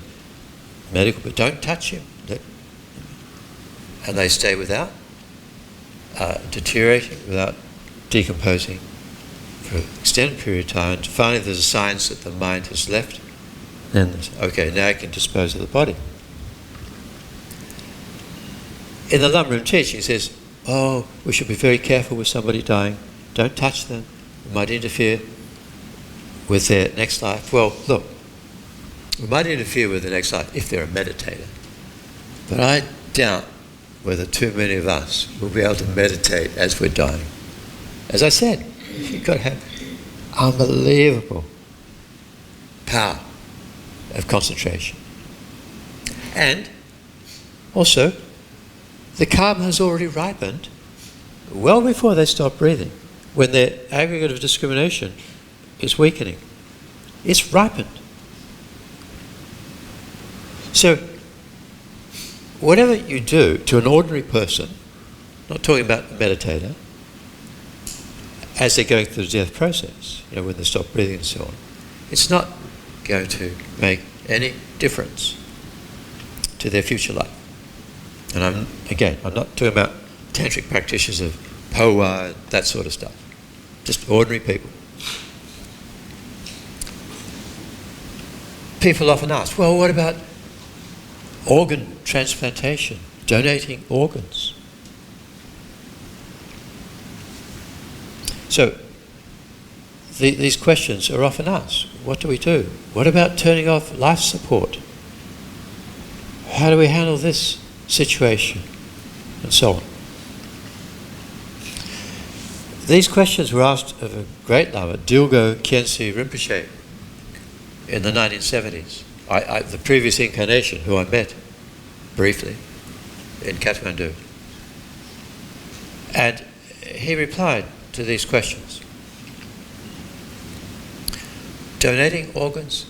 A: medical, but don't touch him. And they stay without deteriorating, without decomposing for an extended period of time. And finally there's a signs that the mind has left. Then, okay, now I can dispose of the body. In the Lam Rim teaching it says, we should be very careful with somebody dying. Don't touch them. It might interfere with their next life. Well, look, we might interfere with the next life if they're a meditator. But I doubt whether too many of us will be able to meditate as we're dying. As I said, you've got to have unbelievable power of concentration. And also, the karma has already ripened well before they stop breathing, when their aggregate of discrimination is weakening. It's ripened. So, whatever you do to an ordinary person not talking about the meditator, as they're going through the death process, when they stop breathing and so on, it's not going to make any difference to their future life. And I'm not talking about tantric practitioners of powa and that sort of stuff. Just ordinary people. People often ask, well, what about organ transplantation, donating organs? So these questions are often asked. What do we do? What about turning off life support? How do we handle this situation? And so on. These questions were asked of a great Lama, Dilgo Khyentse Rinpoche, in the 1970s. The previous incarnation, who I met briefly in Kathmandu. And he replied to these questions. Donating organs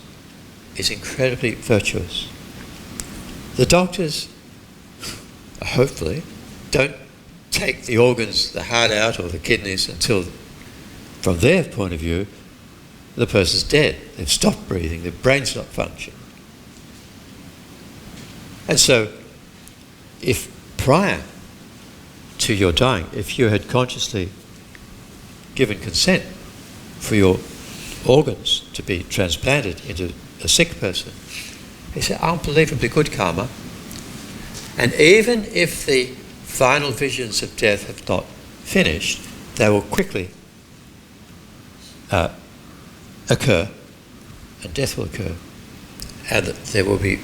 A: is incredibly virtuous. The doctors, hopefully, don't take the organs, the heart out or the kidneys until, from their point of view, the person's dead. They've stopped breathing, their brain's not functioning. And so, if prior to your dying, if you had consciously given consent for your organs to be transplanted into a sick person, it's unbelievably good karma. And even if the final visions of death have not finished, they will quickly occur, and death will occur, and that there will be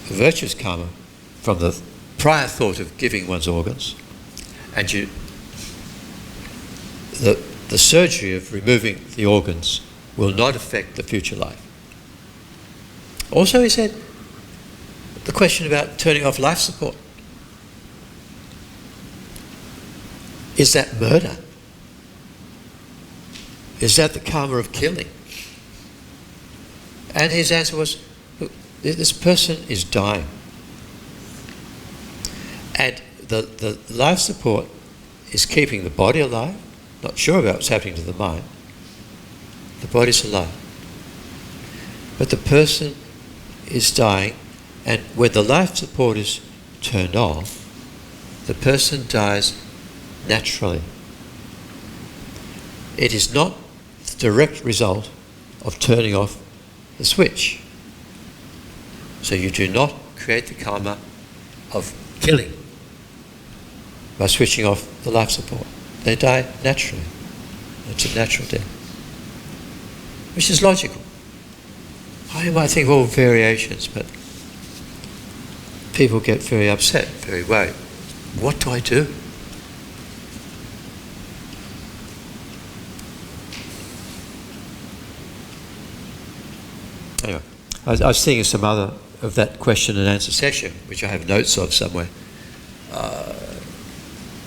A: virtuous karma from the prior thought of giving one's organs, and the surgery of removing the organs will not affect the future life. Also, he said, the question about turning off life support. Is that murder? Is that the karma of killing? And his answer was, look, this person is dying. And the life support is keeping the body alive. Not sure about what's happening to the mind. The body's alive. But the person is dying, and when the life support is turned off, the person dies naturally. It is not the direct result of turning off the switch. So you do not create the karma of killing by switching off the life support. They die naturally. It's a natural death, which is logical. I might think of all variations, but people get very upset, very worried. What do I do? Anyway, I was thinking of some other of that question and answer session, which I have notes of somewhere.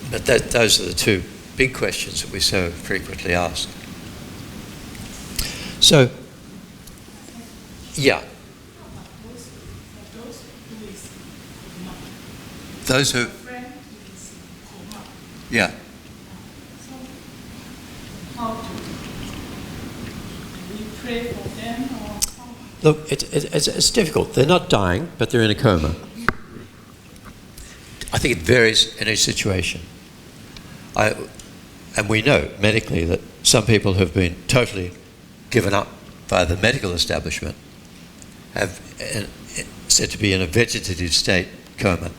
A: But those are the two big questions that we so frequently ask. So, yeah. Those who, yeah.
B: Pray for them, or
A: look, it's difficult. They're not dying, but they're in a coma. I think it varies in each situation. And we know medically that some people who have been totally given up by the medical establishment have said to be in a vegetative state coma,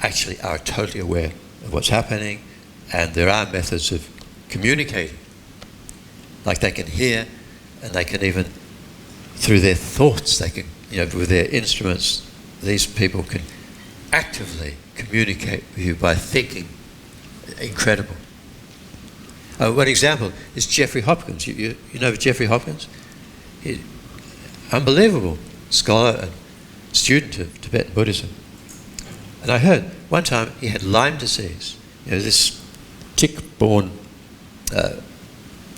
A: actually are totally aware of what's happening, and there are methods of communicating. Like they can hear, and they can even, through their thoughts, they can, with their instruments, these people can actively communicate with you by thinking. Incredible. One example is Jeffrey Hopkins. You know Jeffrey Hopkins? Unbelievable scholar and student of Tibetan Buddhism. And I heard one time he had Lyme disease, this tick-borne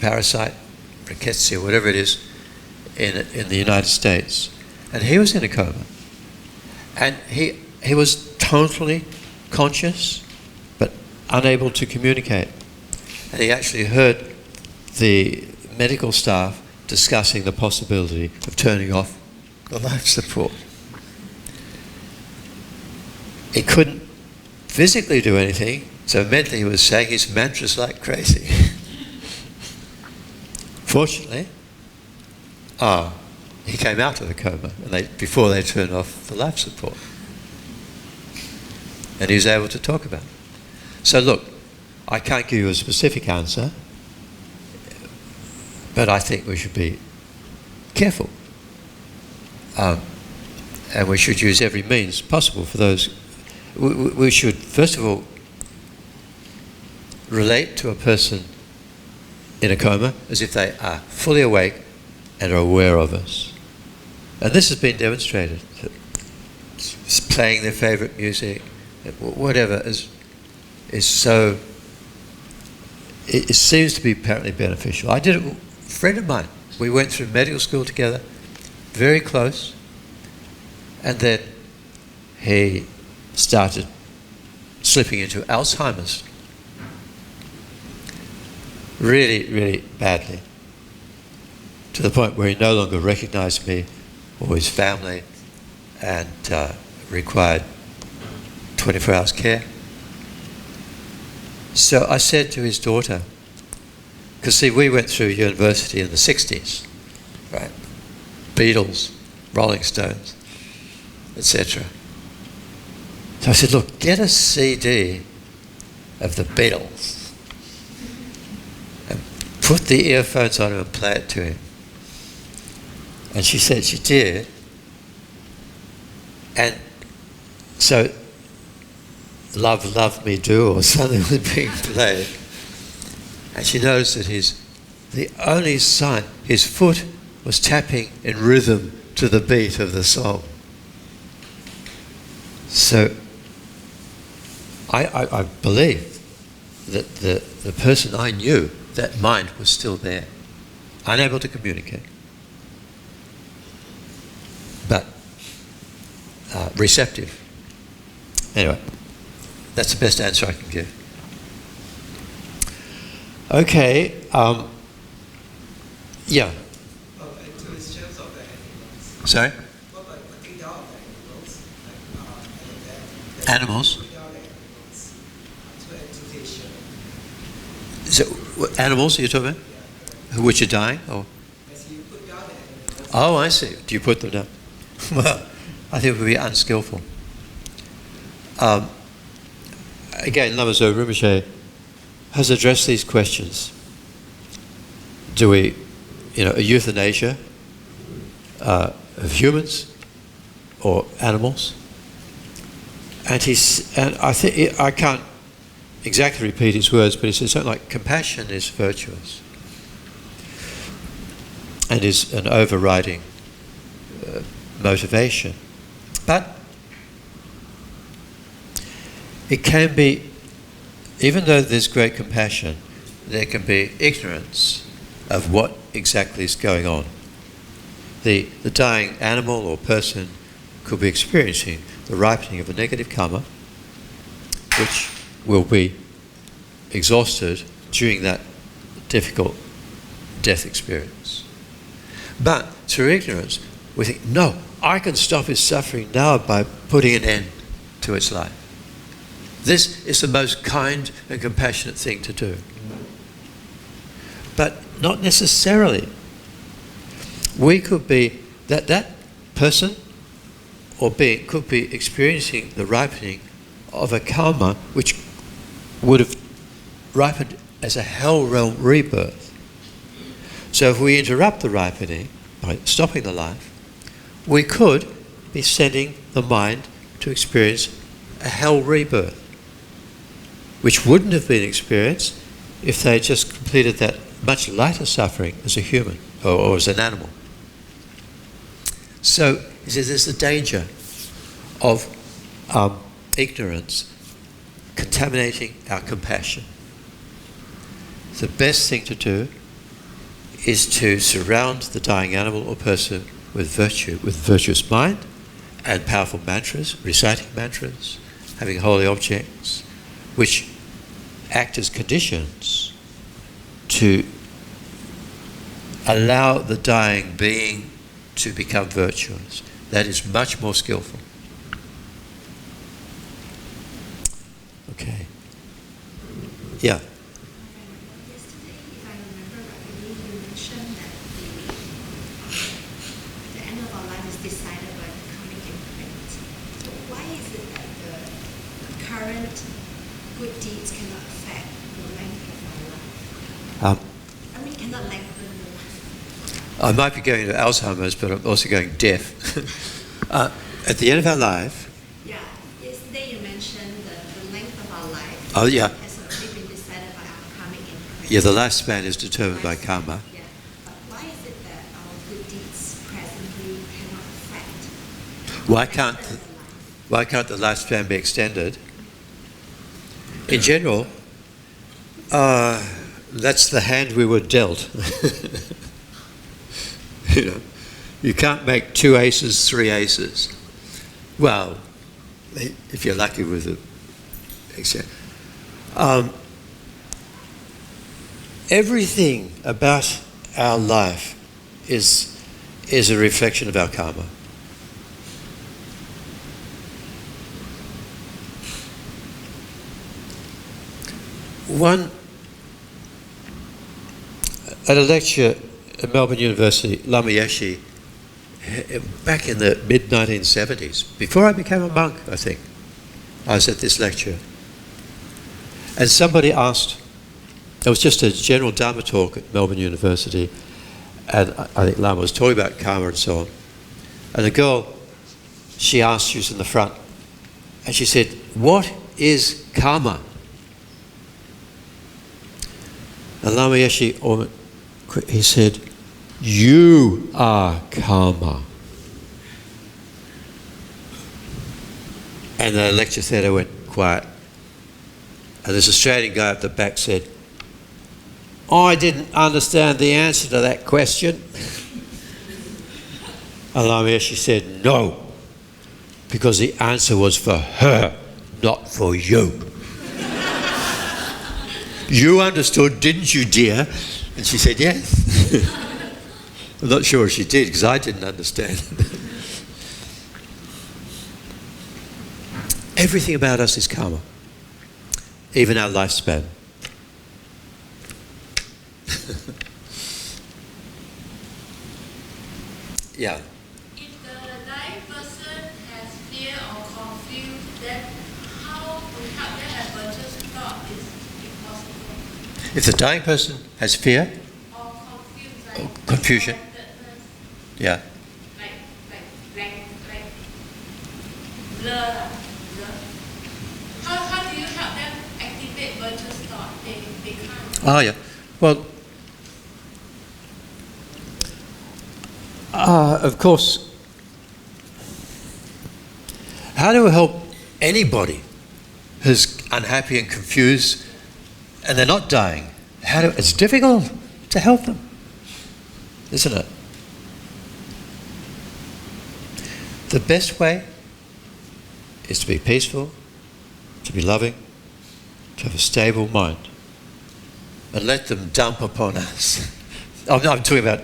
A: parasite, racketing or whatever it is, in the United States. And he was in a coma. And he was totally conscious, but unable to communicate. And he actually heard the medical staff discussing the possibility of turning off the life support. He couldn't physically do anything, so mentally he was saying his mantras like crazy. Fortunately, he came out of the coma before they turned off the life support. And he was able to talk about it. So look, I can't give you a specific answer, but I think we should be careful. And we should use every means possible for those. We should, first of all, relate to a person in a coma as if they are fully awake and are aware of us. And this has been demonstrated. It's playing their favourite music, whatever, is so... It seems to be apparently beneficial. I did it with a friend of mine. We went through medical school together, very close, and then he started slipping into Alzheimer's. Really, really badly. To the point where he no longer recognised me or his family and required 24 hours care. So I said to his daughter, because see, we went through university in the 60s, right? Beatles, Rolling Stones, etc. So I said, look, get a CD of the Beatles and put the earphones on him and play it to him. And she said she did. And so Love, Love Me Do or something was being played. And she noticed that the only sign, his foot was tapping in rhythm to the beat of the song. So I believe that the person I knew, that mind was still there, unable to communicate, but receptive. Anyway, that's the best answer I can give. Okay, yeah.
C: To exchange of the animals.
A: Sorry?
C: What about putting down the animals?
A: Animals?
C: Putting down the animals to education.
A: So, what animals are you talking about?
C: Yeah.
A: Which are dying? Or?
C: As you put down the animals.
A: Oh, I see. Do you put them down? Well, I think it would be unskillful. Again, Lama Zopa Rinpoche has addressed these questions. Do we, a euthanasia of humans or animals? And I think I can't exactly repeat his words, but he says something like, compassion is virtuous and is an overriding motivation. But it can be, even though there's great compassion, there can be ignorance of what exactly is going on. The dying animal or person could be experiencing the ripening of a negative karma, which will be exhausted during that difficult death experience. But through ignorance, we think, no, I can stop his suffering now by putting an end to its life. This is the most kind and compassionate thing to do. But not necessarily. We could be, that person or being could be experiencing the ripening of a karma which would have ripened as a hell realm rebirth. So if we interrupt the ripening by stopping the life, we could be sending the mind to experience a hell rebirth, which wouldn't have been experienced if they had just completed that much lighter suffering as a human or as an animal. So he says there's the danger of ignorance contaminating our compassion. The best thing to do is to surround the dying animal or person with virtue, with virtuous mind and powerful mantras, reciting mantras, having holy objects, which act as conditions to allow the dying being to become virtuous. That is much more skillful. Okay. Yeah.
D: Yesterday, if I remember rightly, you mentioned that the end of our life is decided by the karmic imprint. So why is it that the current good deeds cannot affect the length of our life? I mean, cannot lengthen the life.
A: I might be going to Alzheimer's, but I'm also going deaf. At the end of our life.
D: Yeah, yesterday you mentioned the length of our life.
A: Oh, yeah.
D: Has already been decided by our karmic imprint.
A: Yeah, the lifespan is determined by karma.
D: Yeah, but why is it that our good deeds presently cannot affect?
A: Why can't the lifespan be extended? In general, that's the hand we were dealt. You know, you can't make 2 aces, 3 aces. Well, if you're lucky with it. Everything about our life is a reflection of our karma. At a lecture at Melbourne University, Lama Yeshe, back in the mid-1970s, before I became a monk, I think, I was at this lecture. And somebody asked, it was just a general Dharma talk at Melbourne University, and I think Lama was talking about karma and so on. And the girl, she asked, she was in the front, and she said, "What is karma?" And Lama Yeshe, he said, "You are karma." And the lecture theatre went quiet. And this Australian guy up the back said, "I didn't understand the answer to that question." And Lama Yeshe said, "No, because the answer was for her, not for you." "You understood, didn't you, dear?" And she said, "Yes." I'm not sure she did, because I didn't understand. Everything about us is karma, even our lifespan. Yeah.
E: If the dying person has fear or confused, then how we help them have virtuous thought is impossible.
A: If the dying person has fear
E: Or confused, like
A: or confusion,
E: connectedness,
A: yeah.
E: like blur. How do you help them activate virtuous thought? They can't.
A: Oh, yeah. Well, of course, how do we help anybody who's unhappy and confused and they're not dying? It's difficult to help them, isn't it? The best way is to be peaceful, to be loving, to have a stable mind, and let them dump upon us. I'm talking about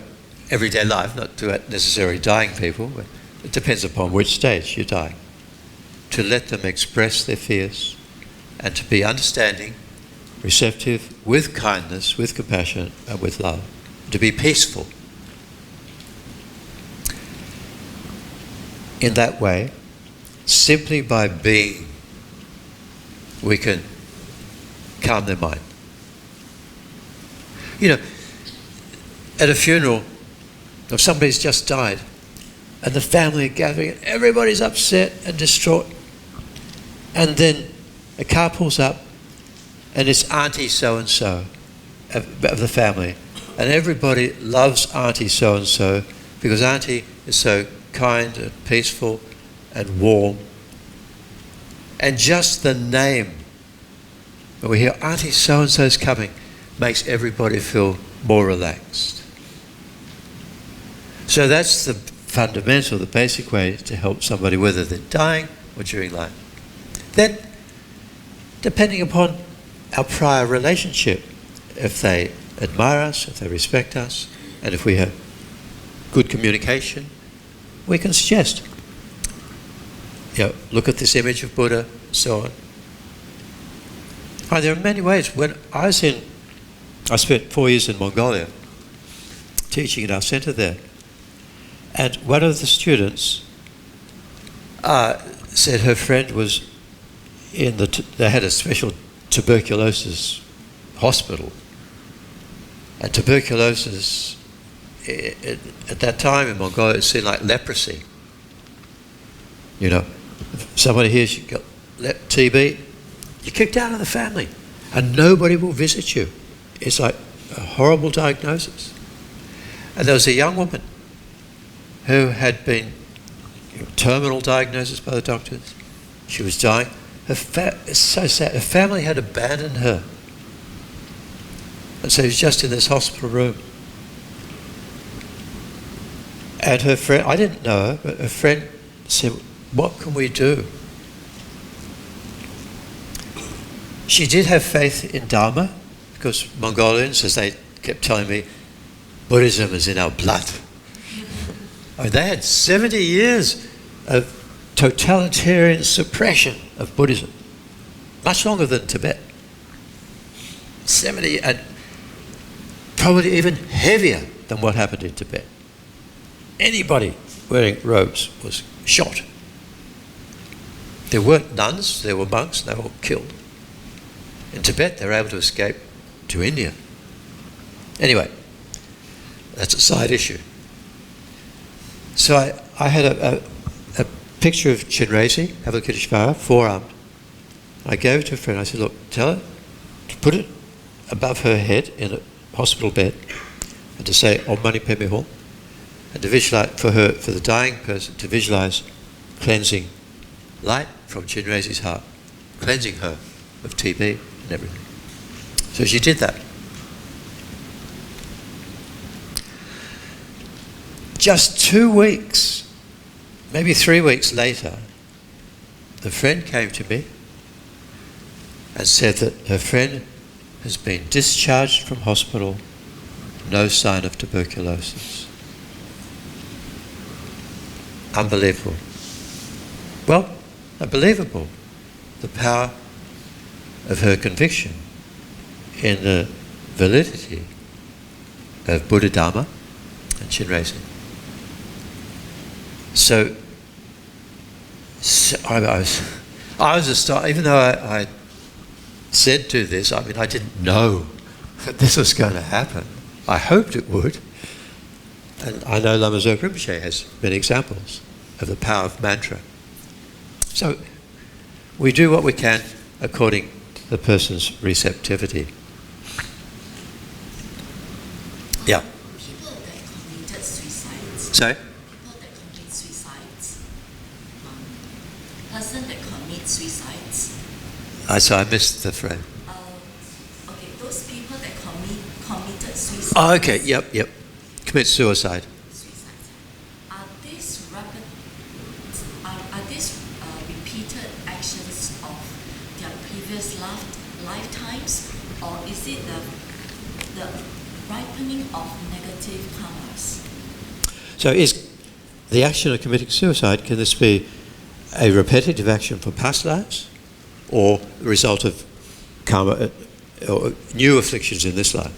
A: everyday life, not to necessarily dying people, but it depends upon which stage you're dying. To let them express their fears and to be understanding, receptive, with kindness, with compassion, and with love. To be peaceful. In that way, simply by being, we can calm their mind. You know, at a funeral, if somebody's just died, and the family are gathering, and everybody's upset and distraught, and then a car pulls up, and it's Auntie so-and-so of the family, and everybody loves Auntie so-and-so because Auntie is so kind and peaceful and warm. And just the name, when we hear Auntie so-and-so's coming, makes everybody feel more relaxed. So that's the fundamental, the basic way to help somebody, whether they're dying or during life. Then, depending upon our prior relationship. If they admire us, if they respect us, and if we have good communication, we can suggest, look at this image of Buddha, so on. There are many ways. When I spent 4 years in Mongolia teaching in our centre there, and one of the students said her friend was they had a special tuberculosis hospital, and tuberculosis at that time in Mongolia it seemed like leprosy. If somebody hears you got TB, you're kicked out of the family, and nobody will visit you. It's like a horrible diagnosis. And there was a young woman who had been terminal diagnosis by the doctors. She was dying. It's so sad. Her family had abandoned her. And so she was just in this hospital room. And her friend, I didn't know her, but her friend said, what can we do? She did have faith in Dharma, because Mongolians, as they kept telling me, Buddhism is in our blood. They had 70 years of totalitarian suppression of Buddhism, much longer than Tibet. 70, and probably even heavier than what happened in Tibet. Anybody wearing robes was shot. There weren't nuns, there were monks, they were all killed. In Tibet, they were able to escape to India. Anyway, that's a side issue. So I had a picture of Chenrezig, Avalokiteshvara, forearmed. I gave it to a friend. I said, look, tell her to put it above her head in a hospital bed and to say, Om Mani Padme Hum, and to visualize, for the dying person, to visualize cleansing light from Chenrezig's heart, cleansing her of TB and everything. So she did that. Just 2 weeks, maybe 3 weeks later, the friend came to me and said that her friend has been discharged from hospital, no sign of tuberculosis. Unbelievable. Well, unbelievable. The power of her conviction in the validity of Buddha Dharma and Chenrezig. So I was astonished, even though I said to this, I didn't know that this was going to happen. I hoped it would. And I know Lama Zopa Rinpoche has many examples of the power of mantra. So we do what we can according to the person's receptivity. Yeah.
F: People that committed suicides.
A: Sorry?
F: People that commit suicides. Person that commits suicides.
A: So I missed the friend.
F: Okay, those people that committed suicide.
A: Oh, okay, yep. Commit suicide.
F: Are these repeated actions of their previous lifetimes, or is it the ripening of negative karmas?
A: So is the action of committing suicide, can this be a repetitive action from past lives, or the result of karma or new afflictions in this life?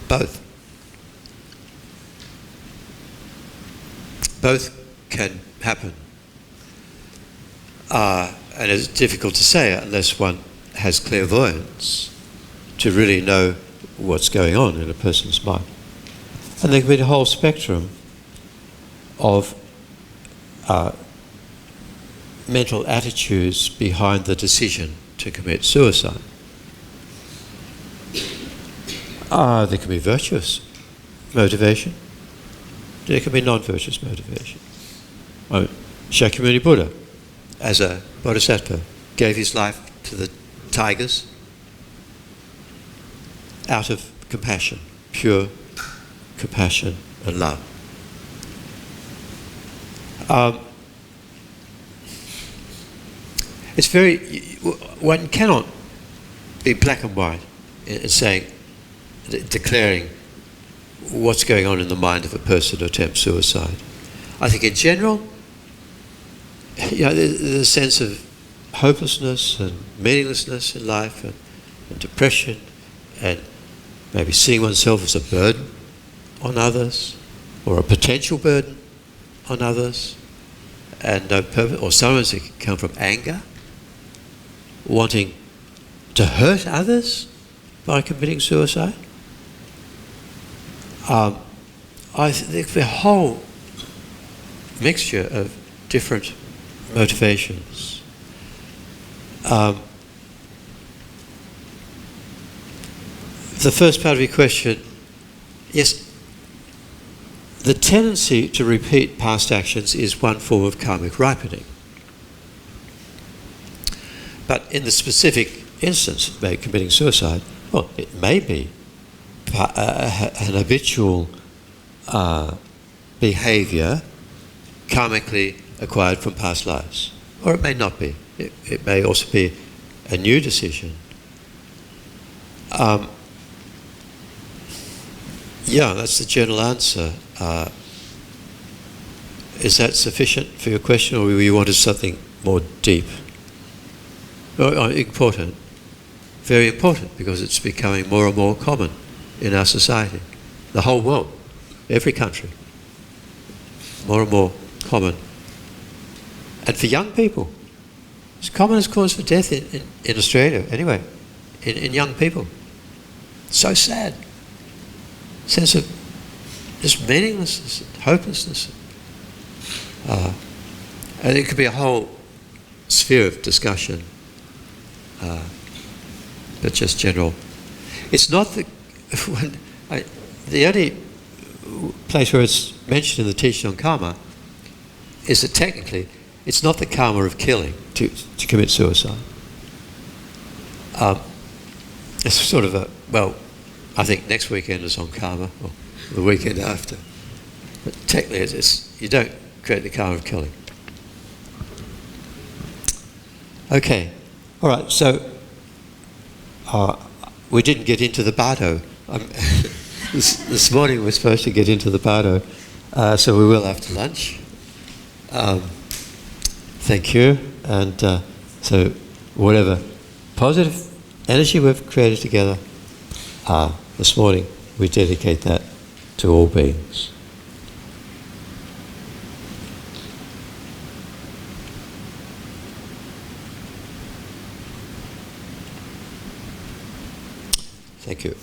A: Both. Both can happen. And it's difficult to say unless one has clairvoyance to really know what's going on in a person's mind. And there can be a whole spectrum of mental attitudes behind the decision to commit suicide. There can be virtuous motivation. There can be non-virtuous motivation. Shakyamuni Buddha, as a bodhisattva, gave his life to the tigers out of compassion, pure compassion and love. One cannot be black and white in saying, declaring what's going on in the mind of a person who attempts suicide. I think in general, there's a sense of hopelessness and meaninglessness in life, and depression, and maybe seeing oneself as a burden on others, or a potential burden on others, and no purpose. Or sometimes it can come from anger, wanting to hurt others by committing suicide. I think the whole mixture of different motivations. The first part of your question, yes, the tendency to repeat past actions is one form of karmic ripening. But in the specific instance of committing suicide, well, it may be an habitual behaviour karmically acquired from past lives. Or it may not be. It may also be a new decision. That's the general answer. Is that sufficient for your question, or you wanted something more deep? Important. Very important, because it's becoming more and more common in our society. The whole world, every country. More and more common. And for young people, it's common as cause for death in Australia, anyway, in young people. So sad. Sense of just meaninglessness, hopelessness. And it could be a whole sphere of discussion, but just general. It's not the only place where it's mentioned in the teaching on karma is that technically it's not the karma of killing to commit suicide. It's sort of I think next weekend is on karma, or the weekend after. But technically you don't create the karma of killing. Okay, all right, so we didn't get into the bardo. This morning we're supposed to get into the bardo, so we will after lunch. Thank you, and so whatever positive energy we've created together, this morning we dedicate that to all beings. Thank you.